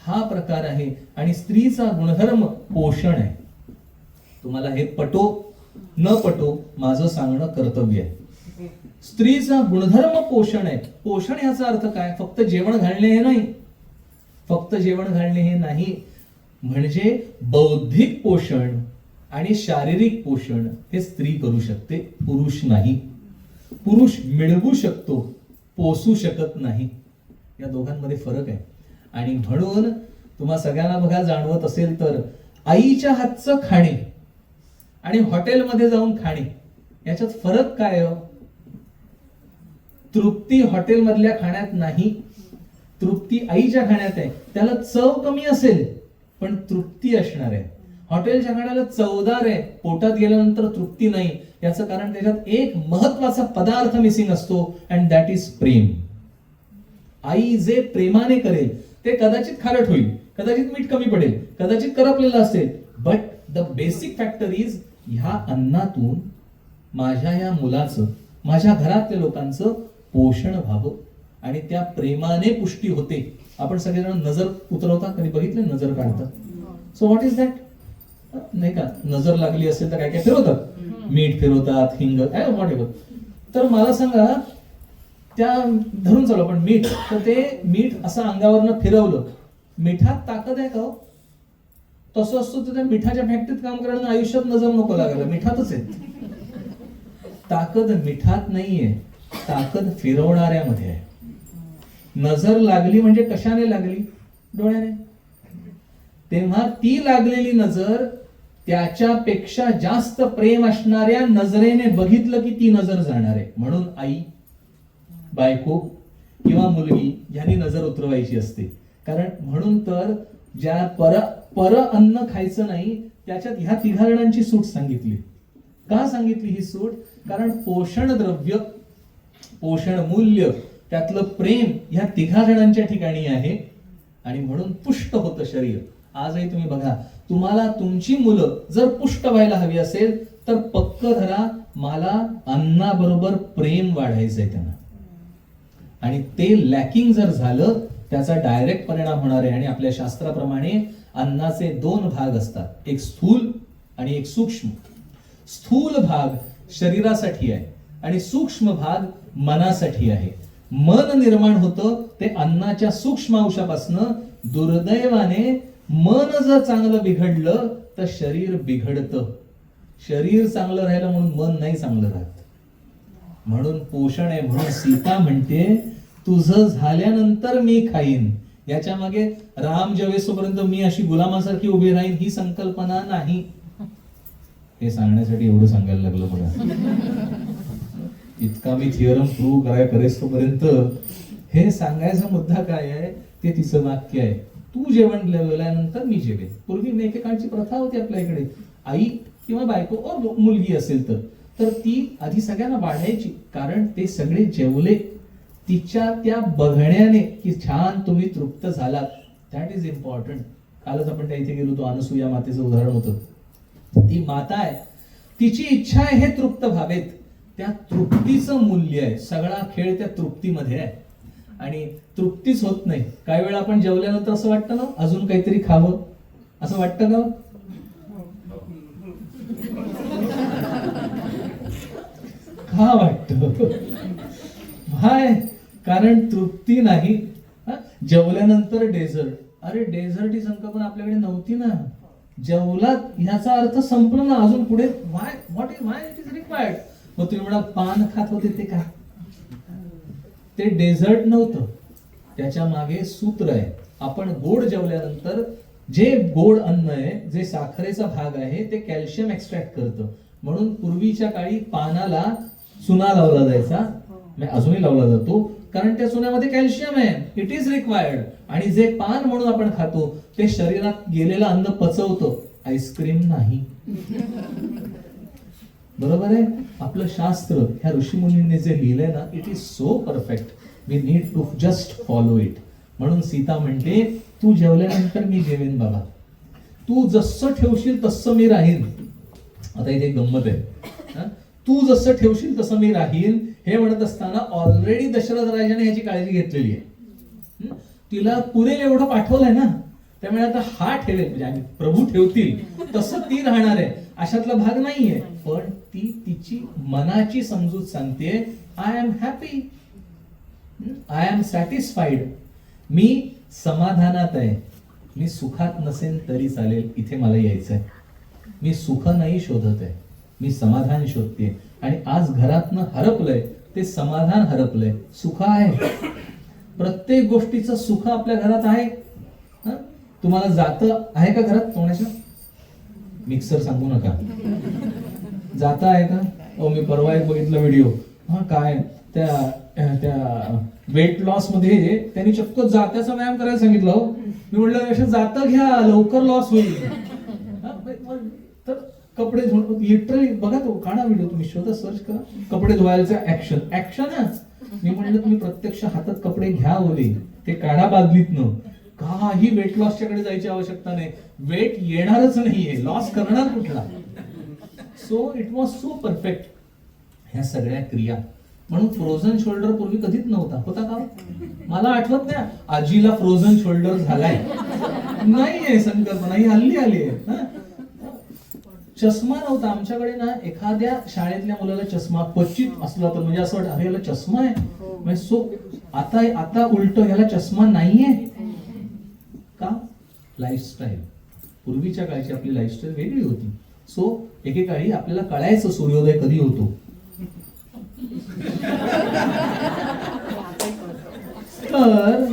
[SPEAKER 1] हा प्रकार आहे. आणि स्त्रीचा गुणधर्म पोषण आहे. तुम्हाला हे पटो न पटो, माझं सांगणं कर्तव्य आहे. स्त्रीचा गुणधर्म पोषण आहे. पोषण याचा अर्थ काय? फक्त जेवण घालणे हे नाही. फक्त जेवण घालणे हे नाही, म्हणजे बौद्धिक पोषण आणि शारीरिक पोषण हे स्त्री करू शकते, पुरुष नाही. पुरुष मिळवू शकतो, पोसू शकत नाही. या दोघांमध्ये फरक आहे. आणि म्हणून तुम्हा सगळ्यांना बघा, जाणवत असेल तर, आईच्या हातचं खाणे आणि हॉटेलमध्ये जाऊन खाणे याच्यात फरक काय आहे? तृप्ती हॉटेलमधल्या खाण्यात नाही, तृप्ती आईच्या खाण्यात आहे. त्याला चव कमी असेल पण तृप्ती असणार आहे. हॉटेलच्या खाण्याला चवदार आहे, पोटात गेल्यानंतर तृप्ती नाही. याचं कारण त्याच्यात एक महत्वाचा पदार्थ मिसिंग असतो, अँड दॅट इज प्रेम. आई जे प्रेमाने करेल ते कदाचित खारट होईल, कदाचित मीठ कमी पडेल, कदाचित करपलेलं असेल, but the basic factor is, ह्या अन्नातून माझ्या या मुलाचं, माझ्या घरातल्या लोकांचं पोषण व्हावं आणि त्या प्रेमाने पुष्टी होते. आपण सगळेजण नजर उतरवता, कधी बघितलं नजर काढतात? So what is that? नाही का, नजर लागली असेल तर काय काय फिरवतात, मीठ फिरवतात, हिंग, व्हॉट एव्हर. तर मला सांगा, त्या धरून चालू आपण मीठ, तर ते मीठ असं अंगावरनं फिरवलं, मिठात ताकद आहे का हो? तसं असतं तर त्या मिठाच्या फॅक्टरीत काम करणं आयुष्यात नजर नको लागायला, मिठातच आहे. ताकद मिठात नाहीये, ताकद फिरवणाऱ्यामध्ये आहे. नजर लागली म्हणजे कशाने लागली? डोळ्याने. तेव्हा ती लागलेली नजर त्याच्यापेक्षा जास्त प्रेम असणाऱ्या नजरेने बघितलं की ती नजर जाणार आहे. म्हणून आई, बायको किंवा मुलगी यांनी नजर उतरवायची असते. कारण म्हणून तर ज्या पर अन्न खायचं नाही त्याच्यात ह्या तिघा जणांची सूट सांगितली. का सांगितली ही सूट? कारण पोषण द्रव्य, पोषण मूल्य, त्यातलं प्रेम ह्या तिघा जणांच्या ठिकाणी आहे आणि म्हणून पुष्ट होतं शरीर. आजही तुम्ही बघा, तुम्हाला तुमची मुलं जर पुष्ट व्हायला हवी असेल तर पक्क धरा, मला अन्नाबरोबर प्रेम वाढायचंय त्यांना. आणि ते लॅकिंग जर झालं त्याचा डायरेक्ट परिणाम होणार आहे. आणि आपल्या शास्त्राप्रमाणे अन्नाचे 2 भाग असतात, एक स्थूल आणि एक सूक्ष्म. स्थूल भाग शरीरासाठी आहे आणि सूक्ष्म भाग मनासाठी आहे. मन निर्माण होतं ते अन्नाच्या सूक्ष्म अंशापासनं. दुर्दैवाने मन जर चांगलं बिघडलं तर शरीर बिघडतं. शरीर चांगलं राहिलं म्हणून मन नाही चांगलं राहत. म्हणून पोषण आहे. म्हणून सीता म्हणते तुझं झाल्यानंतर मी खाईन. याच्या मागे राम जेवेसोपर्यंत मी अशी गुलामासारखी उभी राहीन ही संकल्पना नाही. हे सांगण्यासाठी एवढं सांगायला लागलं मला. इतका मी थिअरम प्रूव्ह करेस्तोपर्यंत हे सांगायचा मुद्दा काय आहे ते तिचं वाक्य आहे, तू जेवण जेवल्यानंतर मी जेवेन. पूर्वी एकेकाळची प्रथा होती आपल्या इकडे, आई किंवा बायको और मुलगी असेल तर ती आधी सगळ्यांना वाढायची. कारण ते सगळे जेवले तिच्या त्या बघण्याने की छान तुम्ही तृप्त झालात. That is important. कालच आपण त्या इथे गेलो होतो, अनसुया मातेचं उदाहरण होतं. ती माता आहे, तिची इच्छा आहे हे तृप्त व्हावेत. त्या तृप्तीचं मूल्य आहे. सगळा खेळ त्या तृप्तीमध्ये आहे. आणि तृप्तीच होत नाही. काही वेळा आपण जेवल्यानंतर असं वाटतं ना अजून काहीतरी खावं, असं वाटतं का? का वाटतं? हाय, कारण तृप्ती नाही. जेवल्यानंतर डेझर्ट. अरे डेझर्ट ही संकल्पना आपल्याकडे नव्हती ना. जेवलात ह्याचा अर्थ संपलं ना, अजून पुढे व्हाय इट इज रिक्वायर्ड. मग तुम्ही म्हणा पान खात होते ते का? ते डेझर्ट नव्हतं, त्याच्या मागे सूत्र आहे. आपण गोड जेवल्यानंतर जे गोड अन्न आहे, जे साखरेचा भाग आहे, ते कॅल्शियम एक्स्ट्रॅक्ट करतं. म्हणून पूर्वीच्या काळी पानाला चुना लावला जायचा, अजूनही लावला जातो, कारण त्या चुन्यामध्ये कॅल्शियम आहे. It is required. आणि जे पान म्हणून आपण खातो ते शरीरात गेलेलं अन्न पचवतं, आईस्क्रीम नाही. बरोबर आहे. आपलं शास्त्र ह्या ऋषीमुनींनी जे लिहिलंय ना, it is so perfect. We need to just follow it. म्हणून सीता म्हणते तू जेवल्यानंतर मी जेवेन बाबा. तू जसं ठेवशील तसं मी राहीन. आता इथे गंमत आहे. तू जसं ठेवशील तसं मी राहील हे म्हणत असताना ऑलरेडी दशरथ राजाने ह्याची काळजी घेतलेली आहे. तिला पुरेल एवढं पाठवलंय ना, त्यामुळे आता हा ठेवेल म्हणजे प्रभू ठेवतील तसं ती राहणार आहे, अशातला भाग नाहीये. पण ती तिची मनाची समजूत सांगते, I am happy, I am satisfied. मी समाधानात आहे. मी सुखात नसेन तरी चालेल, इथे मला यायचंय. मी सुख नाही शोधत आहे, मी समाधान शोधते. आणि आज घरातनं हरपलंय ते समाधान हरपलंय. सुख आहे, प्रत्येक गोष्टीचं सुख आपल्या घरात आहे. तुम्हाला जातं आहे का घरात कोणाच्या? मिक्सर सांगू नका. जाता आहे का? मी परवा एक बघितला व्हिडिओ. काय त्या वेट लॉस मध्ये त्यांनी चक्क जात्याचा व्यायाम करायला सांगितलं. मी म्हटलं जातं घ्या, लवकर लॉस होईल. तर कपडे लिटरली बघा, तो काढा व्हिडिओ, तुम्ही शोधा, सर्च करा, कपडे धुवायचा ऍक्शनच. मी म्हटलं तुम्ही प्रत्यक्ष हातात कपडे घ्या ओले, ते काढा बादलीतनं. काही वेट लॉसच्याकडे जायची आवश्यकता नाही. वेट येणारच नाहीये, लॉस करणार कुठला. So it was so perfect ह्या सगळ्या क्रिया. म्हणून फ्रोझन शोल्डर पूर्वी कधीच नव्हता. होता का? मला आठवत नाही आजीला फ्रोझन शोल्डर झालाय, नाहीये संकल्पना, ही हल्ली आली आहे. चष्मा नव्हता आमच्याकडे ना. एखाद्या शाळेतल्या मुलाला चष्मा क्वचित असला तर म्हणजे असं वाटतं अरे याला चष्मा आहे. म्हणजे सो आता उलट याला चष्मा नाहीये का? लाईफस्टाईल. पूर्वीच्या काळची आपली लाईफस्टाईल वेगळी होती. सो एकेकाळी आपल्याला कळायचं सूर्योदय कधी होतो. तर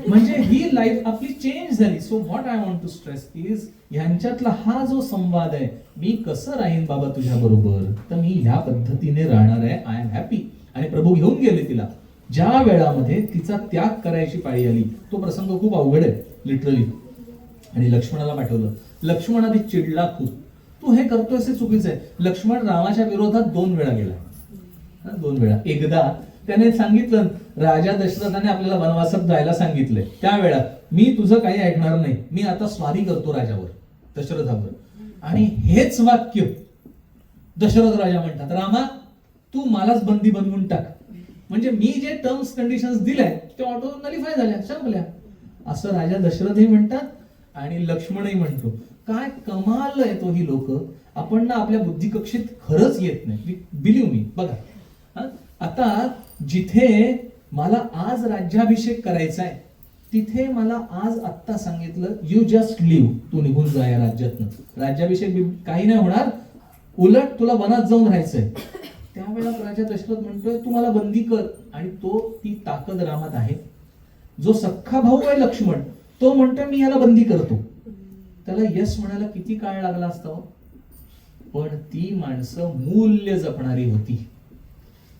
[SPEAKER 1] म्हणजे ही लाईफ आपली चेंज झाली. So what I want to stress is ह्यांच्यातला हा जो संवाद आहे, मी कसं राहीन बाबा तुझ्या बरोबर, तर मी ह्या पद्धतीने राहणार आहे. I am happy. आणि प्रभू घेऊन गेले तिला. ज्या वेळामध्ये तिचा त्याग करायची पाळी आली, तो प्रसंग खूप अवघड आहे लिटरली. आणि लक्ष्मणाला पाठवलं. लक्ष्मण आधी चिडला खूप, तू हे करतोयस हे चुकीचं आहे. लक्ष्मण रामाच्या विरोधात 2 वेळा गेला. 2 वेळा. एकदा त्याने सांगितलं, राजा दशरथाने आपल्याला वनवासात जायला सांगितलंय, त्यावेळा मी तुझं काही ऐकणार नाही, मी आता स्वारी करतो राजावर, दशरथावर. आणि हेच वाक्य दशरथ राजा म्हणतात, रामा तू मलाच बंदी बनवून टाक, म्हणजे मी जे टर्म्स कंडिशन्स दिल्या ते ऑटो नलिफाय झाल्या, संपल्या. असं राजा दशरथही म्हणतात आणि लक्ष्मणही म्हणतो. काय कमाल आहे तो ही लोक. आपण ना आपल्या बुद्धिकक्षेत खरंच येत नाही. बिलीव्ह मी. बघा, आता जिथे मला आज राज्याभिषेक करायचा आहे, तिथे मला आज आत्ता सांगितलं यू जस्ट लिव्ह, तू निघून जा या राज्यातनं, राज्याभिषेक काही नाही होणार, उलट तुला वनात जाऊन राहायचंय. त्यावेळेला राजा दशरथ म्हणतोय तू मला बंदी कर. आणि तो ती ताकद रामात आहे. जो सख्खा भाऊ आहे लक्ष्मण, तो म्हणतोय मी याला बंदी करतो. त्याला यस म्हणायला किती काळ लागला असता, पण ती माणसं मूल्य जपणारी होती.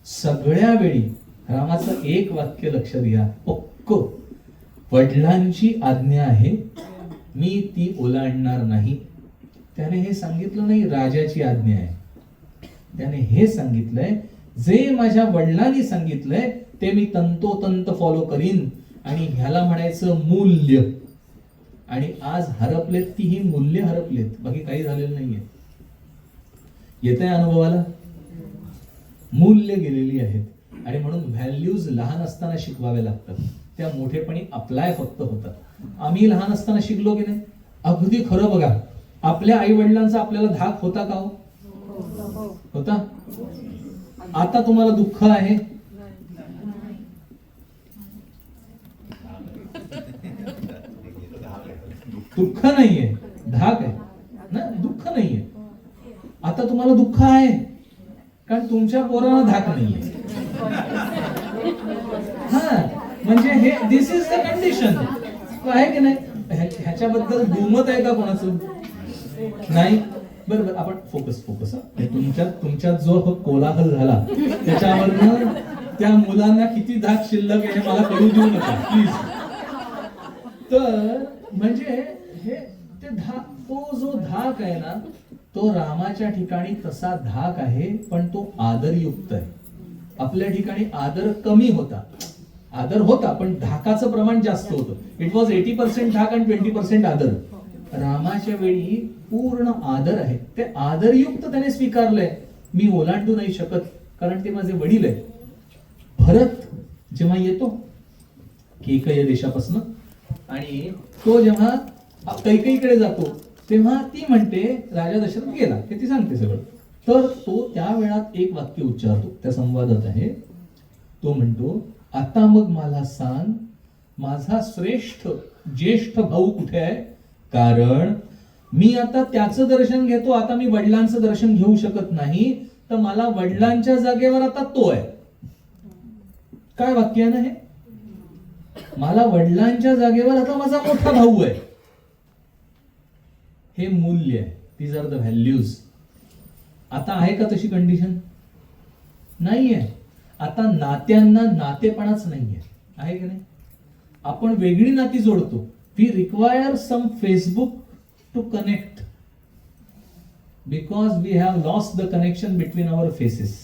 [SPEAKER 1] सगळ्या वेळी रामाचं एक वाक्य लक्षात घ्या, पक्क, वडिलांची आज्ञा आहे, मी ती ओलांडणार नाही. त्याने हे सांगितलं नाही राजाची आज्ञा आहे, त्याने हे सांगितलंय जे माझ्या वडिलांनी सांगितलंय ते मी तंतोतंत फॉलो करीन. आणि ह्याला म्हणायचं मूल्य. आणि आज हरपलेत तीही मूल्य हरपलेत, बाकी काही झालेलं नाहीये. येत आहे अनुभवाला, मूल्य गेलेली आहेत. आणि म्हणून व्हॅल्यूज लहान असताना शिकवाव्या लागतात, त्या मोठेपणी अप्लाय फक्त होतात. आम्ही लहान असताना शिकलो की नाही? अगदी खरं बघा, आपल्या आई वडिलांचा आपल्याला धाक होता का हो? होता. आता तुम्हाला दुःख आहे, दुःख नाहीये, धाक आहे ना, दुःख नाहीये. आता तुम्हाला दुःख आहे कारण तुमच्या पोरांना धाक नाहीये. हा, म्हणजे हे दिस इज द कंडिशन आहे की नाही? ह्याच्याबद्दल दुमत आहे का कोणाचं? नाही. बरोबर. आपण फोकस तुमच्यात जो कोलाहल झाला त्याच्यावरनं त्या मुलांना किती धाक शिल्लक आहे मला कळू देऊ नका प्लीज. तर म्हणजे हे ते धाक, तो जो धाक आहे ना, तो रामाच्या ठिकाणी तसा धाक आहे, पण तो आदरयुक्त आहे. आपल्या ठिकाणी आदर कमी होता, आदर होता पण धाकाचं प्रमाण जास्त होतं. इट वॉज 80% धाक आणि 20% आदर. रामाच्या वेळी पूर्ण आदर आहे, ते आदरयुक्त त्याने स्वीकारलंय. मी ओलांडू नाही शकत कारण ते माझे वडील आहे. भरत जेव्हा येतो केकय देशापासून आणि तो जेव्हा कैकेयीकडे जातो तेव्हा ती म्हणते राजा दशरथ गेला, हे ती सांगते सगळं. तर तो त्या वेळात एक वाक्य उच्चारतो, त्या संवादात आहे. तो म्हणतो, आता मग मला सांग माझा श्रेष्ठ ज्येष्ठ भाऊ कुठे आहे, कारण मी आता त्याचं दर्शन घेतो, आता मी वडिलांचं दर्शन घेऊ शकत नाही, तर मला वडिलांच्या जागेवर आता तो आहे. काय वाक्य आहे ना हे? मला वडिलांच्या जागेवर आता माझा मोठा भाऊ आहे. हे मूल्य आहे. These are the values. आता आहे का तशी कंडिशन? नाहीये. आता नात्यांना नातेपणाच नाहीये, आहे की नाही? आपण वेगळी नाती जोडतो. We require some Facebook to connect because we have lost the connection between our faces.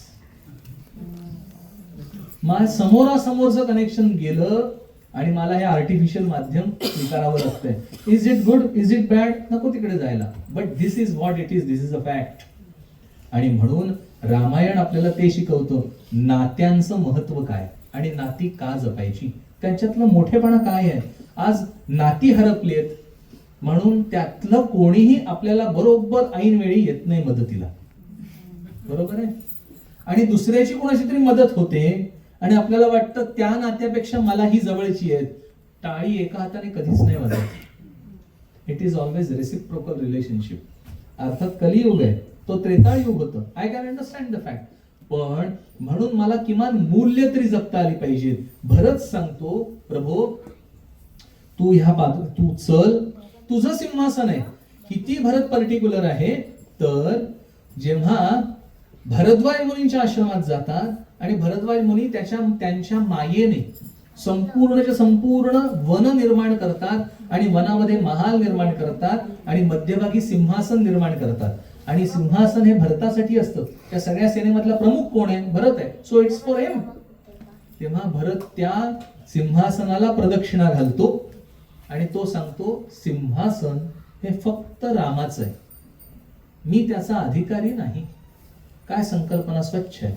[SPEAKER 1] समोरासमोरचं कनेक्शन गेलं आणि मला हे आर्टिफिशियल माध्यम स्वीकारावं लागतंय. Is it good, is it bad? नको तिकडे जायला. But this is what it is, this is a fact. आणि म्हणून रामायण आपल्याला ते शिकवतं, नात्यांचं महत्व काय आणि नाती का जपायची, त्यांच्यातलं मोठेपणा काय आहे. आज नाती हरपलीत म्हणून त्यातलं कोणीही आपल्याला बरोबर ऐन वेळी येत नाही मदतीला, बरोबर आहे? आणि दुसऱ्याची कोणाची तरी मदत होते आणि आपल्याला वाटतं त्या नात्यापेक्षा मला ही जवळची आहे. टाळी एका हाताने कधीच नाही वाजत. It is always reciprocal relationship. अर्थात कलियुग आहे, तो त्रेताळ युग होतं. I can understand the fact. पण म्हणून मला किमान मूल्य तरी जपता आली पाहिजेत. भरत सांगतो, प्रभो तू तू चल, तुझं सिंहासन आहे. किती भरत पर्टिक्युलर आहे, तर जेव्हा भरद्वाज मुनींच्या आश्रमात जातात आणि भरद्वाज मुनी त्यांच्या मायेने संपूर्ण वन निर्माण करतात आणि वनामध्ये महाल निर्माण करतात आणि मध्यभागी सिंहासन निर्माण करतात. आणि सिंहासन हे भरतासाठी असतं. त्या सगळ्या सेनेमधला प्रमुख कोण आहे? भरत आहे. सो इट्स फॉर हिम. तेव्हा भरत त्या सिंहासनाला प्रदक्षिणा घालतो आणि तो सांगतो, सिंहासन हे फक्त रामाचं आहे, मी त्याचा अधिकारी नाही. काय संकल्पना स्वच्छ आहे.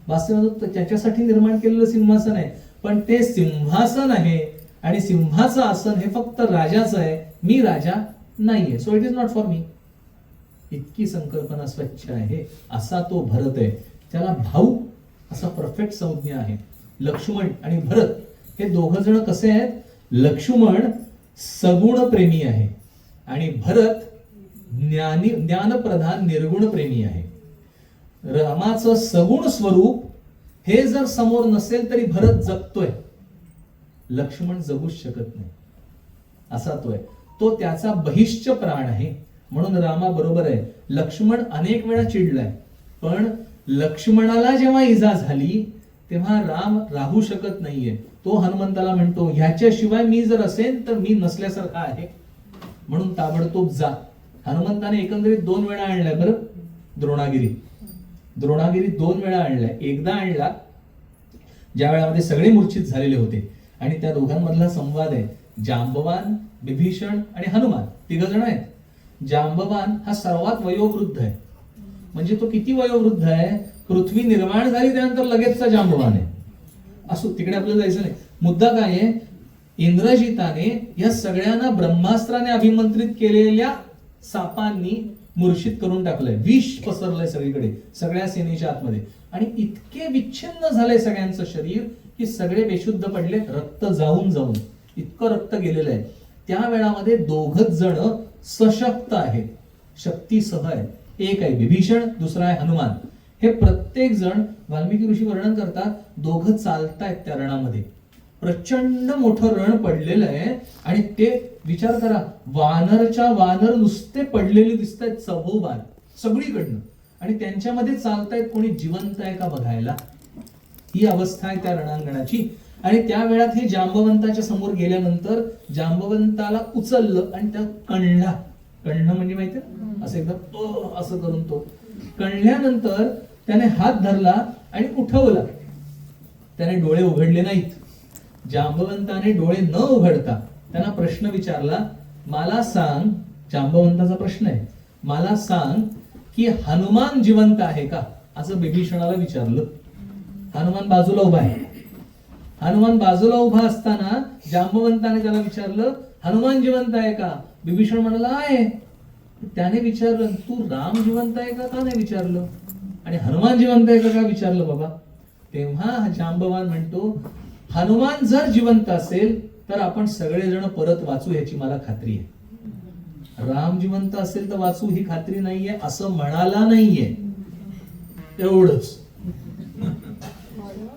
[SPEAKER 1] वास्तवात त्याच्यासाठी निर्माण केलेलं सिंहासन आहे, पण ते सिंहासन आहे आणि सिंहाचं आसन हे फक्त राजाचं आहे, मी राजा नाहीये. So it is not for me. इतकी संकल्पना स्वच्छ आहे. असा तो भरत आहे. त्याला भाऊ असा परफेक्ट संज्ञा आहे. लक्ष्मण आणि भरत हे दोघं जण कसे आहेत? लक्ष्मण सगुण प्रेमी आहे आणि भरत ज्ञानप्रधान निर्गुण प्रेमी आहे. रामाचं सगुण स्वरूप हे जर समोर नसेल तरी भरत जगतोय, लक्ष्मण जगूच शकत नाही. असा तो आहे. तो त्याचा बहिष्ठ प्राण आहे. म्हणून रामा बरोबर आहे. लक्ष्मण अनेक वेळा चिडलाय, पण लक्ष्मणाला जेव्हा इजा झाली तेव्हा राम राहू शकत नाहीये. तो हनुमंताला म्हणतो, ह्याच्याशिवाय मी जर असेन तर मी नसल्यासारखा आहे, म्हणून ताबडतोब जा. हनुमंताने एकंदरीत 2 वेळा आणलाय बरं द्रोणागिरी 2 वेळा आणलाय. एकदा आणला ज्या वेळामध्ये सगळे मूर्छित झालेले होते आणि त्या दोघांमधला संवाद आहे. जांबवान, विभीषण आणि हनुमान 3 जण आहेत. जांबवान हा सर्वात वयोवृद्ध आहे. म्हणजे तो किती वयोवृद्ध आहे? पृथ्वी निर्माण झाली त्यानंतर लगेचचा जांबवान आहे. असो, तिकडे आपल्याला जायचं नाही. मुद्दा काय आहे? इंद्रजिताने या सगळ्यांना ब्रह्मास्त्राने अभिमंत्रित केलेल्या सापांनी मूर्छित करून टाकलंय. विष पसरलंय सगळीकडे, सगळ्या सेनेच्या आतमध्ये, आणि इतके विच्छिन्न झालंय सगळ्यांचं शरीर की सगळे बेशुद्ध पडले. रक्त जाऊन इतकं रक्त गेलेलं आहे. त्या वेळामध्ये 2 जण सशक्त आहेत, शक्तीसह आहे. एक आहे विभीषण, दुसरा आहे हनुमान. हे प्रत्येक जण, वाल्मिकी ऋषी वर्णन करतात, 2 चालतायत त्या रणामध्ये. प्रचंड मोठं रण पडलेलं आहे आणि ते विचार करा, वानर नुसते पडलेले दिसत आहेत चौहोबार सगळीकडनं, आणि त्यांच्यामध्ये चालतायत. कोणी जिवंत आहे का बघायला. ही अवस्था आहे त्या रणांगणाची. आणि त्या वेळात हे जांबवंताच्या समोर गेल्यानंतर जांबवंताला उचललं आणि त्या कणलं म्हणजे माहितीये असं एकदम असं करून तो कणल्यानंतर त्याने हात धरला आणि उठवला. त्याने डोळे उघडले नाहीत. जांबवंताने डोळे न उघडता त्यांना प्रश्न विचारला, मला सांग, जांबवंताचा प्रश्न आहे, मला सांग की हनुमान जिवंत आहे का, असं विभीषणाला विचारलं. हनुमान बाजूला उभा आहे. हनुमान बाजूला उभा असताना जांबवंताने त्याला विचारलं, हनुमान जिवंत आहे का? विभीषण म्हणाला आहे. त्याने विचारलं, तू राम जिवंत आहे का नाही विचारलं, आणि हनुमान जिवंत आहे का विचारलं बाबा. तेव्हा जांबवान म्हणतो, हनुमान जर जिवंत असेल तर आपण सगळेजण परत वाचू याची मला खात्री आहे. राम जिवंत असेल तर वाचू ही खात्री नाहीये असं म्हणाला नाहीये. एवढंच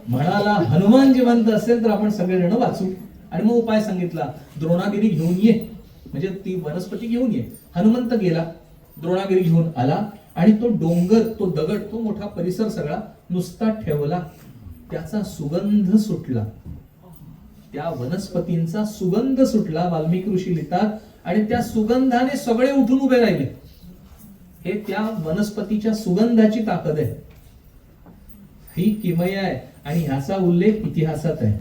[SPEAKER 1] म्हणाला, हनुमान जिवंत असेल तर आपण सगळेजण वाचू. आणि मग उपाय सांगितला, द्रोणागिरी घेऊन ये, म्हणजे ती वनस्पती घेऊन ये. हनुमंत गेला, द्रोणागिरी घेऊन आला आणि तो डोंगर, तो दगड, तो मोठा परिसर सगळा नुसता ठेवला. त्याचा सुगंध सुटला, त्या वनस्पतींचा सुगंध सुटला. वाल्मिकी ऋषी लिहितात, आणि त्या सुगंधाने सगळे उठून उभे राहिले. हे त्या वनस्पतीच्या सुगंधाची ताकद आहे. ही किमया आहे आणि ह्याचा उल्लेख इतिहासात आहे.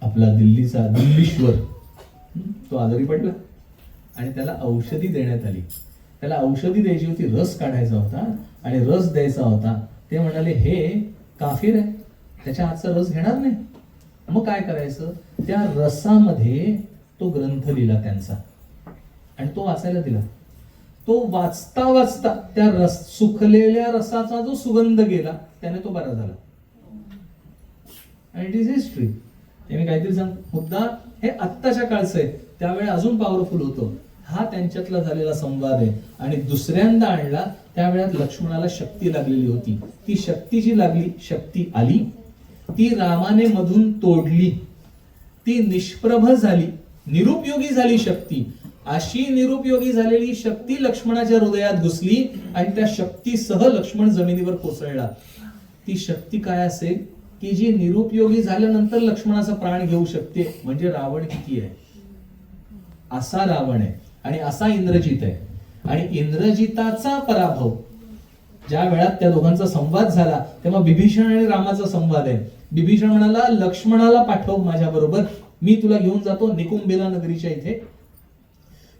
[SPEAKER 1] आपला दिल्लीश्वर तो आजारी पडला आणि त्याला औषधी देण्यात आली. त्याला औषधी द्यायची होती, रस काढायचा होता आणि रस द्यायचा होता. ते म्हणाले, हे काफिर आहे, त्याच्या हातचा रस घेणार नाही. मग काय करायचं? त्या रसामध्ये तो ग्रंथ लिहिला त्यांचा आणि तो वाचायला दिला. तो वाचता वाचता त्या सुखलेल्या रसाचा जो सुगंध गेला त्याने तो बरा झाला. आणि इट इज हिस्ट्री. ते मी काहीतरी सांग, मुद्दा हे आत्ताच्या काळचं आहे, त्यावेळी अजून पॉवरफुल होतं. हा त्यांच्यातला झालेला संवाद आहे. आणि दुसऱ्यांदा आणला त्यावेळेस लक्ष्मणाला शक्ती लागलेली होती. ती शक्ती जी लागली, शक्ती आली, ती रामाने मधून तोडली, ती निष्प्रभ झाली, निरुपयोगी झाली शक्ती. अशी निरुपयोगी झालेली शक्ती लक्ष्मणाच्या हृदयात घुसली आणि त्या शक्तीसह लक्ष्मण जमिनीवर कोसळला. ती शक्ती काय असेल की जी निरुपयोगी झाल्यानंतर लक्ष्मणाचा प्राण घेऊ शकते. म्हणजे रावण किती आहे, असा रावण आहे आणि असा इंद्रजित आहे. आणि इंद्रजिताचा पराभव ज्या वेळात त्या दोघांचा संवाद झाला तेव्हा विभीषण आणि रामाचा संवाद आहे. विभीषण म्हणाला, लक्ष्मणाला पाठव माझ्या बरोबर, मी तुला घेऊन जातो निकुंभिला नगरीच्या इथे.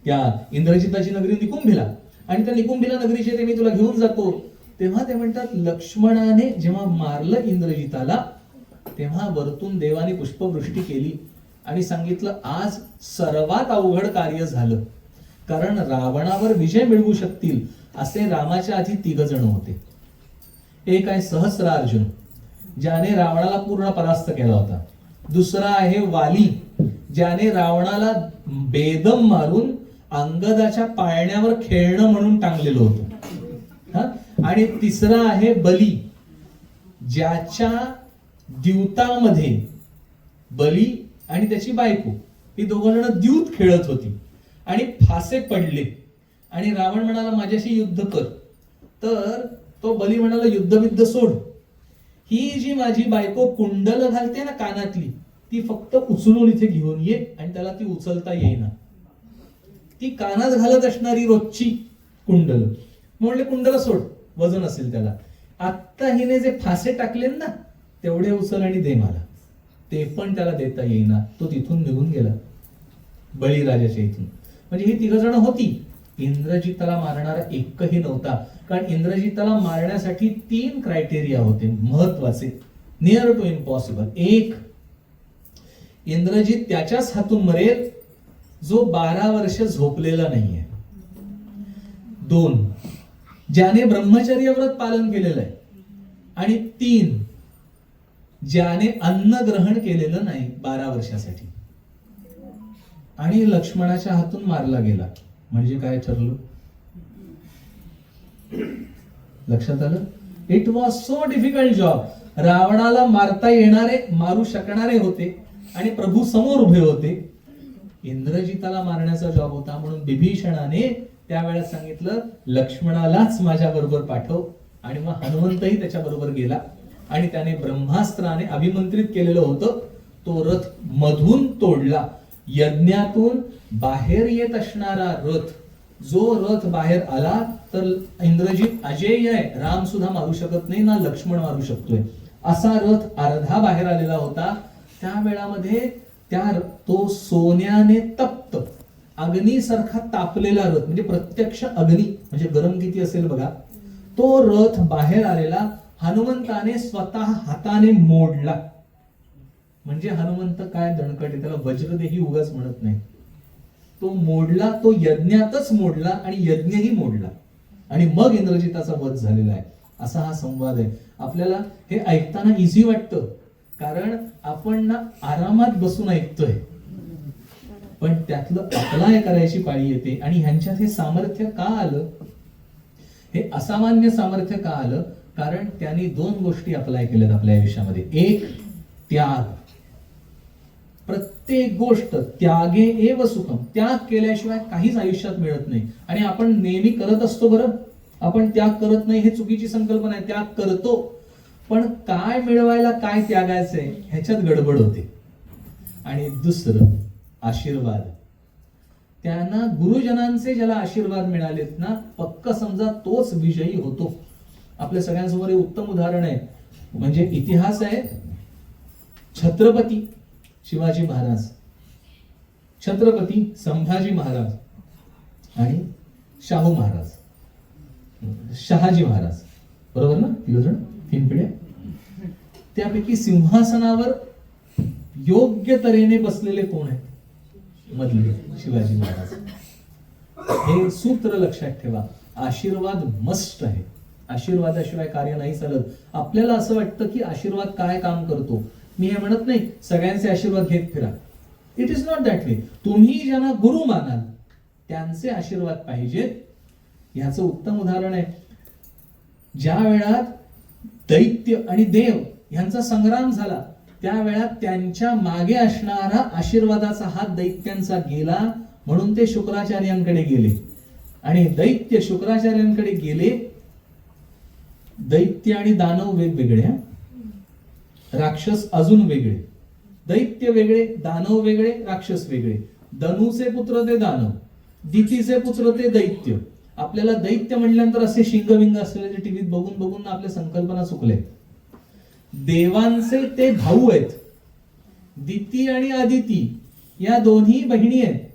[SPEAKER 1] त्या इंद्रजिताची नगरी निकुंभिला, आणि त्या निकुंभिला नगरीच्या इथे मी तुला घेऊन जातो. तेव्हा ते म्हणतात, लक्ष्मणाने जेव्हा मारलं इंद्रजिताला तेव्हा वरतून देवाने पुष्पवृष्टी केली आणि सांगितलं, आज सर्वात अवघड कार्य झालं. कारण रावणावर विजय मिळवू शकतील असे रामाच्या आधी 3 जण होते. एक आहे सहस्रार्जुन, ज्याने रावणाला पूर्ण परास्त केला होता. दुसरा आहे वाली, ज्याने रावणाला बेदम मारून अंगदाच्या पाळण्यावर खेळणं म्हणून टांगलेलं होतं. आणि तिसरा आहे बली, ज्याच्या द्यूतामध्ये बली आणि त्याची बायको ही 2 जण द्यूत खेळत होती आणि फासे पडले. आणि रावण म्हणाला, माझ्याशी युद्ध कर. तर तो बली म्हणाला, युद्धविद्ध सोड, ही जी माझी बायको कुंडल घालते ना कानातली, ती फक्त उचलून इथे घेऊन ये. आणि त्याला ती उचलता येईना. ती कानात घालत असणारी रोजची कुंडल, म्हणले कुंडल सोड, वजन असेल त्याला. आत्ता हिने जे फासे टाकले ना तेवढे उचल आणि दे मला. ते पण त्याला देता येईना. तो तिथून निघून गेला बळीराजाच्या इथून. म्हणजे ही 3 जण होती. इंद्रजिताला मारणारा एकही नव्हता. कारण इंद्रजिताला मारण्यासाठी 3 क्रायटेरिया होते महत्वाचे, नियर टू इम्पॉसिबल. 1, इंद्रजित त्याच्याच हातून मरेल जो 12 वर्ष झोपलेला नाहीये. 2, ज्याने ब्रह्मचर्य व्रत पालन केलेलं आहे. आणि 3, ज्याने अन्न ग्रहण केलेलं नाही 12 वर्षासाठी. आणि लक्ष्मणाच्या हातून मारला गेला. म्हणजे काय ठरलं, लक्षात आलं? It was so difficult job. रावणाला मारता येणारे, मारू शकणारे होते आणि प्रभू समोर उभे होते. इंद्रजिताला मारण्याचा जॉब होता. म्हणून विभीषणाने त्यावेळेस सांगितलं, लक्ष्मणालाच माझ्या बरोबर पाठव. आणि मग हनुमंतही त्याच्या बरोबर गेला आणि त्याने ब्रह्मास्त्राने अभिमंत्रित केलेलं होतं तो रथ मधून तोडला. यज्ञातून बाहेर येत असणारा रथ, जो रथ बाहेर आला तर इंद्रजित अजेय आहे, राम सुद्धा मारू शकत नाही, ना लक्ष्मण मारू शकतोय, असा रथ अर्धा बाहेर आलेला होता. त्या वेळामध्ये तो सोन्याने तप्त अग्नीसारखा तापलेला रथ, म्हणजे प्रत्यक्ष अग्नी, म्हणजे गरम किती असेल बघा, तो रथ बाहेर आलेला हनुमंताने स्वतः हाताने मोडला. म्हणजे हनुमंत काय दणकट आहे, त्याला वज्रदेही उगाच म्हणत नाही. तो मोडला, तो यज्ञातच मोडला आणि यज्ञही मोडला. आणि मग इंद्रजिताचा वध झालेला आहे. असा हा संवाद आहे. आपल्याला हे ऐकताना इझी वाटतं, कारण आपण ना आरामात बसून ऐकतोय, पण त्यातलं अप्लाय करायची पाळी येते. आणि ह्यांच्यात हे सामर्थ्य का आलं, हे असामान्य सामर्थ्य का आलं, कारण त्यांनी 2 गोष्टी अप्लाय केल्यात आपल्या आयुष्यामध्ये. 1, त्याग. प्रत्येक गोष्ट त्यागे एव सुखम, त्याग केल्याशिवाय काहीच आयुष्यात मिळत नाही. आणि आपण नेहमी करत असतो बरं, आपण त्याग करत नाही हे चुकीची संकल्पना आहे. त्याग करतो, पण काय मिळवायला काय त्यागायचंय ह्याच्यात गडबड होते. आणि दुसरं, आशीर्वाद. त्यांना गुरुजनांचे ज्याला आशीर्वाद मिळालेत ना, पक्क समजा तोच विजयी होतो. आपल्या सगळ्यांसमोर उत्तम उदाहरण आहे, म्हणजे इतिहास आहे. छत्रपती शिवाजी महाराज, छत्रपती संभाजी महाराज आणि शाहू महाराज, शहाजी महाराज, बरोबर ना? 3 पिढ्या. त्यापैकी सिंहासनावर योग्य तऱ्हेने बसलेले कोण आहेत? मधले शिवाजी महाराज. हे सूत्र लक्षात ठेवा. आशीर्वाद मस्ट आहे. आशीर्वादाशिवाय कार्य नाही चालत. आपल्याला असं वाटतं की आशीर्वाद काय काम करतो. मी हे म्हणत नाही सगळ्यांचे आशीर्वाद घेत फिरा, इट इज नॉट दॅट वे. तुम्ही ज्यांना गुरु मानाल त्यांचे आशीर्वाद पाहिजेत. ह्याचं उत्तम उदाहरण आहे, ज्या वेळात दैत्य आणि देव यांचा संग्राम झाला त्या वेळात त्यांच्या मागे असणारा आशीर्वादाचा हात दैत्यांचा गेला, म्हणून ते शुक्राचार्यांकडे गेले. आणि दैत्य शुक्राचार्यांकडे गेले. दैत्य आणि दानव वेगवेगळे, राक्षस अजून वेगळे. दैत्य वेगळे, दानव वेगळे, राक्षस वेगळे. धनुचे पुत्र ते दानव, दितीचे पुत्र ते दैत्य. आपल्याला दैत्य म्हटल्यानंतर असे शिंगविंग असलेले टीव्हीत बघून बघून आपल्या संकल्पना चुकले. देवांचे ते भाऊ आहेत. दिती आणि अदिती या दोन्ही बहिणी आहेत.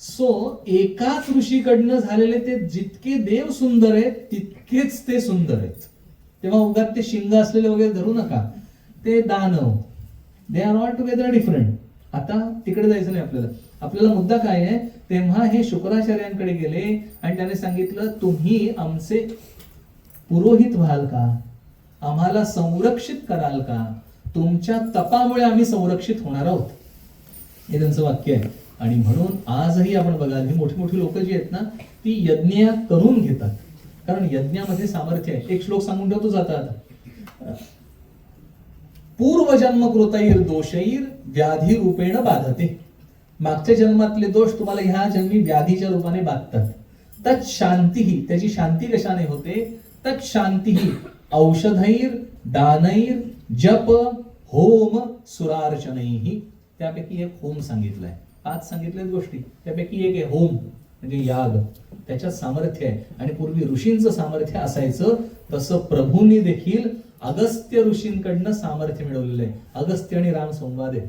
[SPEAKER 1] सो एकाच ऋषीकडनं झालेले ते जितके देव सुंदर आहेत तितकेच ते सुंदर आहेत. तेव्हा उगाच ते शिंग असलेले वगैरे धरू नका. ते दानव, they are all together different. आता तिकडे जायचं नाही आपल्याला. आपल्याला मुद्दा काय आहे, तेव्हा हे शुक्राचार्यांकडे गेले आणि त्याने सांगितलं, तुम्ही आमचे पुरोहित व्हाल का, आम्हाला संरक्षित कराल का, तुमच्या तपामुळे आम्ही संरक्षित होणार आहोत. हे त्यांचं वाक्य आहे. आणि म्हणून आजही आपण बघाल ही मोठी मोठी लोक जी आहेत ना ती यज्ञ करून घेतात, कारण यज्ञामध्ये सामर्थ्य आहे. एक श्लोक सांगून ठेवतो जातात, पूर्वजन्म कृतैर दोषैर व्याधी रूपेण बाधते. मागच्या जन्मातले दोष तुम्हाला ह्या जन्मी व्याधीच्या रूपाने बाधतात. तत् शांतीही, त्याची शांती कशाने होते, तत् शांतीही औषधैर दानैर जप होम सुरार्चनैहि. त्यापैकी एक होम सांगितलाय. 5 सांगितल्याच गोष्टी, त्यापैकी एक आहे होम, म्हणजे याग. त्याच्यात सामर्थ्य आहे. आणि पूर्वी ऋषींचं सामर्थ्य असायचं, तसं प्रभूंनी देखील अगस्त्य ऋषींकडनं सामर्थ्य मिळवलेलं आहे. अगस्त्य आणि राम संवाद आहे.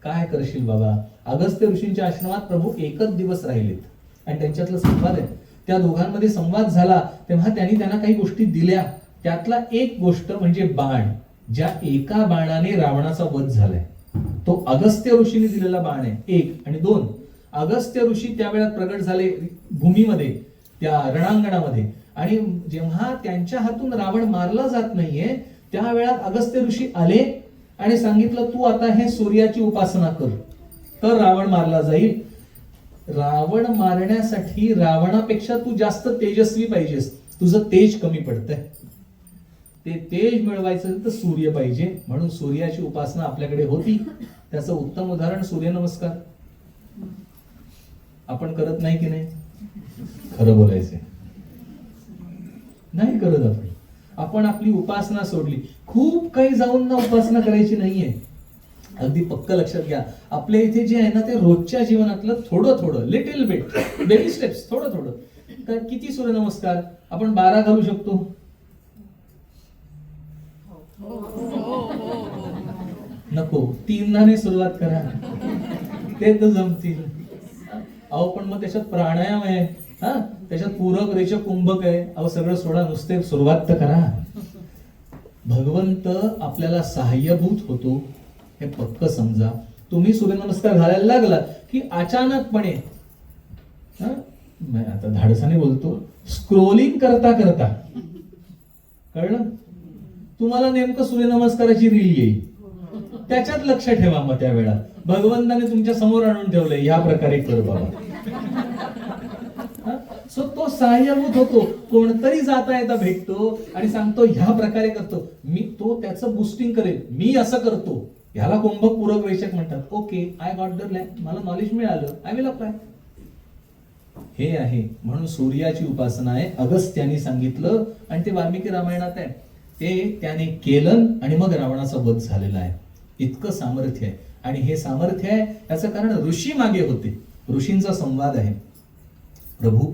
[SPEAKER 1] काय करशील बाबा. अगस्त्य ऋषींच्या आश्रमात प्रभू एकच दिवस राहिलेत आणि त्यांच्यातला संवाद आहे. त्या दोघांमध्ये संवाद झाला तेव्हा त्यांनी त्यांना काही गोष्टी दिल्या. त्यातला एक गोष्ट म्हणजे बाण, ज्या एका बाणाने रावणाचा वध झालाय तो अगस्त्य ऋषीने दिलेला बाण आहे. 1 आणि 2 अगस्त्य ऋषी त्यावेळेत प्रगट झाले भूमीमध्ये, त्या रणांगणामध्ये. आणि जेव्हा त्यांच्या हातून रावण मारला जात नाहीये त्या वेळात अगस्त्य ऋषी आले आणि सांगितलं, तू आता हे सूर्याची उपासना कर, तर रावण मारला जाईल. रावण मारण्यासाठी रावणापेक्षा तू जास्त तेजस्वी पाहिजेस, तुझं तेज कमी पडतंय. ते तेज मिळवायचं तर सूर्य पाहिजे, म्हणून सूर्याची उपासना आपल्याकडे होती. त्याचं उत्तम उदाहरण सूर्यनमस्कार. आपण करत नाही की नाही, खरं बोलायचंय, नाही करत आपण. आपण आपली उपासना सोडली. खूप काही जाऊन ना उपासना करायची नाहीये. अगदी पक्क लक्षात घ्या, आपल्या इथे जे आहे ना ते रोजच्या जीवनातलं थोडं थोडं, लिटिल बिट, बेबी स्टेप्स, थोडं थोडं. तर किती सूर्यनमस्कार आपण 12 घालू शकतो. नको, 3 सुरुवात करा, ते तर जमतील. अहो पण मग त्याच्यात प्राणायाम आहे, त्याच्यात पूरक रेचक कुंभक आहे. अहो सगळं सोडा, नुसते सुरुवात तर करा. भगवंत आपल्याला सहाय्यभूत होतो हे पक्क समजा. तुम्ही सूर्यनमस्कार घालायला लागला की अचानकपणे, आता धाडसाने बोलतो, स्क्रोलिंग करता करता कळलं तुम्हाला नेमकं सूर्यनमस्काराची रील येईल. त्याच्यात लक्ष ठेवा. मग त्या वेळा भगवंताने तुमच्या समोर आणून ठेवलंय, ह्या प्रकारे कर बाबा. सो तो सहाय्यभूत होतो. कोणतरी जाता येता भेटतो आणि सांगतो ह्या प्रकारे करतो मी, तो त्याचं बुस्टिंग करेल. मी असं करतो, ह्याला कुंभक पूरक रेचक म्हणतात. Okay, I got the land, मला नॉलेज मिळालं, आय विल अप्लाय. हे आहे. म्हणून सूर्याची उपासना आहे. अगस्त्याने सांगितलं आणि ते वाल्मिकी रामायणात आहे. ते त्याने केलं आणि मग रावणाचा वध झालेला आहे. इतकं सामर्थ्य आहे. आणि हे सामर्थ्य आहे याचं कारण ऋषी मागे होते. ऋषींचा संवाद आहे. प्रभू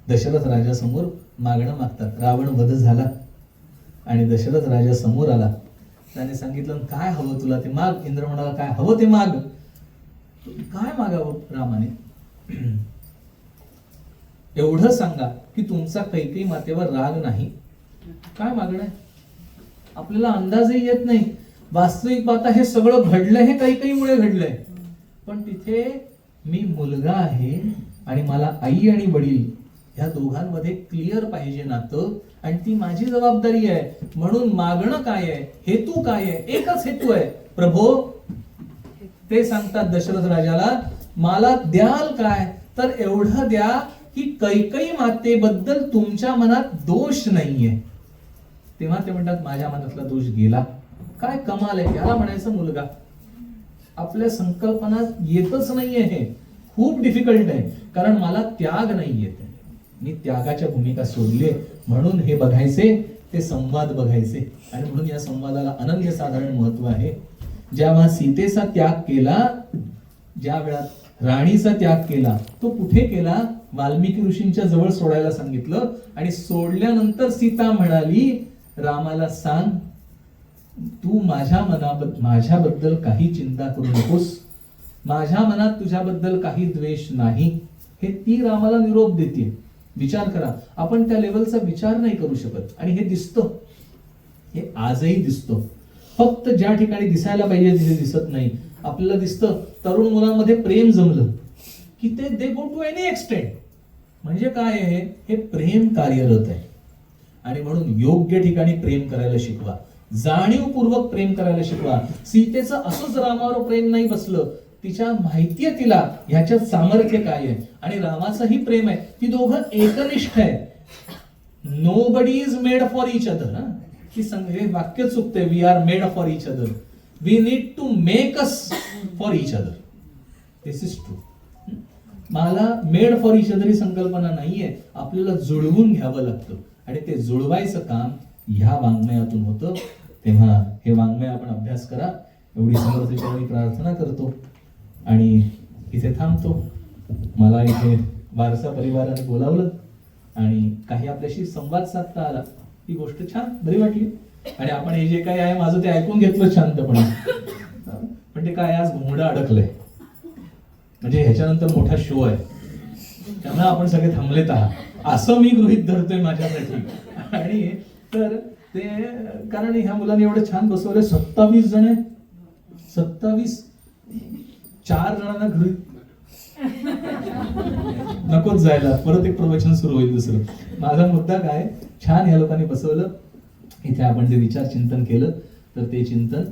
[SPEAKER 1] दशरथ राजा समोर मागणं मागतात. रावण वध झाला आणि दशरथ राजा समोर आला. त्याने सांगितलं काय हवं तुला ते माग. इंद्र म्हणाला काय हवं ते माग. काय मागावं रामाने. एवढं सांगा की तुमचा कैकेयी मातेवर राग नाही. काय मागणं आहे. आपल्याला अंदाजही येत नाही. वास्तविक पाहता हे सगळं घडलंय हे कैकेयीमुळे घडलंय. पण तिथे मी मुलगा आहे आणि मला आई आणि वडील ह्या दोघांमध्ये क्लिअर पाहिजे नातं, आणि ती माझी जबाबदारी आहे. म्हणून मागणं काय आहे, हेतू काय आहे, एकच हेतू आहे. प्रभो ते सांगतात दशरथ राजाला, मला द्याल काय तर एवढं द्या की कैकई मातेबद्दल तुमच्या मनात दोष नाहीये. तेव्हा ते म्हणतात माझ्या मनातला दोष गेला. काय कमाल आहे, याला म्हणायचं मुलगा. आपल्या संकल्पनात येतच नाहीये, हे खूप डिफिकल्ट आहे, कारण मला त्याग नाही येत. मी त्यागाच्या भूमिका सोडली, म्हणून हे बघायचे, ते संवाद बघायचे. आणि म्हणून या संवादाला अनन्यसाधारण महत्व आहे. जेव्हा सीतेचा त्याग केला, ज्या वेळात राणीचा त्याग केला, तो कुठे केला? वाल्मिकी ऋषींच्या जवळ सोडायला सांगितलं. आणि सोडल्यानंतर सीता म्हणाली, रामाला सांग तू माझ्याबद्दल काही चिंता करू नकोस, माझ्या मनात तुझ्याबद्दल काही द्वेष नाही. हे ती रामाला निरोप देते. विचार करा, आपण त्या लेवलचा विचार नाही करू शकत. आणि हे दिसतं, हे आजही दिसतं. फक्त ज्या ठिकाणी दिसायला पाहिजे तिथे दिसत नाही. आपल्याला दिसतं तरुण मुलांमध्ये प्रेम जमलं की दे गो टू एनी एक्सटेंट. म्हणजे काय आहे, हे प्रेम कार्यरत आहे. आणि म्हणून योग्य ठिकाणी प्रेम करायला शिकवा, जाणीवपूर्वक प्रेम करायला शिकवा. सीतेचं असंच रामावर प्रेम नाही बसलं, तिच्या माहितीये तिला ह्याच्यात सामर्थ्य काय आहे. आणि रामाचंही प्रेम आहे, ती दोघं एकनिष्ठ आहे. Nobody is made for each other. हे वाक्य चुकते. We are made for each other, we need to make us for each other. This is true. मला मेड फॉर इच अदर ही संकल्पना नाहीये, आपल्याला जुळवून घ्यावं लागतं. आणि ते जुळवायचं काम ह्या वाङ्मयातून होतं. तेव्हा हे वाङ्मय आपण अभ्यास करा, एवढी समर्थेची प्रार्थना करतो आणि इथे थांबतो. मला इथे वारसा परिवाराने बोलावलं आणि काही आपल्याशी संवाद साधता आला, ही गोष्ट छान बरी वाटली. आणि आपण हे जे काही आहे माझं ते ऐकून घेतलं शांतपणे. पण ते काय, आज घोंगडं अडकलंय, म्हणजे ह्याच्यानंतर मोठा शो आहे, त्यामुळे आपण सगळे थांबलेत आहात असं मी गृहीत धरतोय माझ्यासाठी. आणि तर ते कारण ह्या मुलांनी एवढं छान बसवलंय. 27 जण आहे, 27, 4 जणांना घरी नकोच जायला, परत एक प्रवचन सुरू होईल दुसरं. माझा मुद्दा काय, छान ह्या लोकांनी बसवलं. इथे आपण जे विचार चिंतन केलं, तर ते चिंतन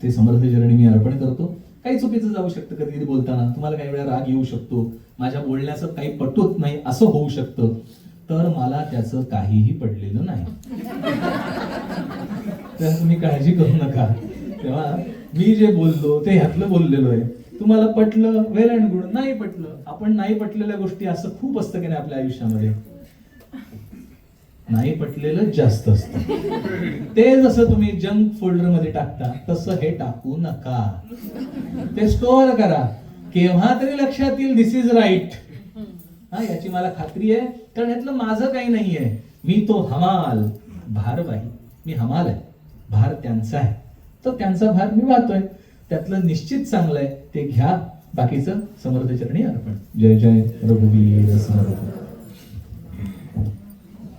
[SPEAKER 1] ते समर्थ चरणी मी अर्पण करतो. काही चुकीचं जाऊ शकतं कधी बोलताना, तुम्हाला काही वेळा राग येऊ शकतो, माझ्या बोलण्याचं काही पटत नाही असं होऊ शकतं, तर मला त्याचं काहीही पडलेलं नाही. तर तुम्ही काळजी करू नका. तेव्हा मी जे बोललो ते ह्यातलं बोललेलो आहे. तुम्हाला पटलं वेल अँड गुड, नाही पटलं, आपण नाही पटलेल्या गोष्टी असं खूप असतं की नाही आपल्या आयुष्यामध्ये, नाही पटलेलं जास्त असतं. ते जसं तुम्ही जंक फोल्डर मध्ये टाकता तसं हे टाकू नका, ते स्टोअर करा. केव्हा तरी लक्षात येईल दिस इज राईट, हा याची मला खात्री आहे, कारण ह्यातलं माझं काही नाहीये. मी तो हमाल, भारवाही, मी हमाल आहे, भार त्यांचा आहे, तर त्यांचा भार मी वाहतोय. त्यातलं निश्चित चांगलं आहे ते घ्या, बाकीचं समर्थ चरणी अर्पण. जय जय रघुवीर समर्थ.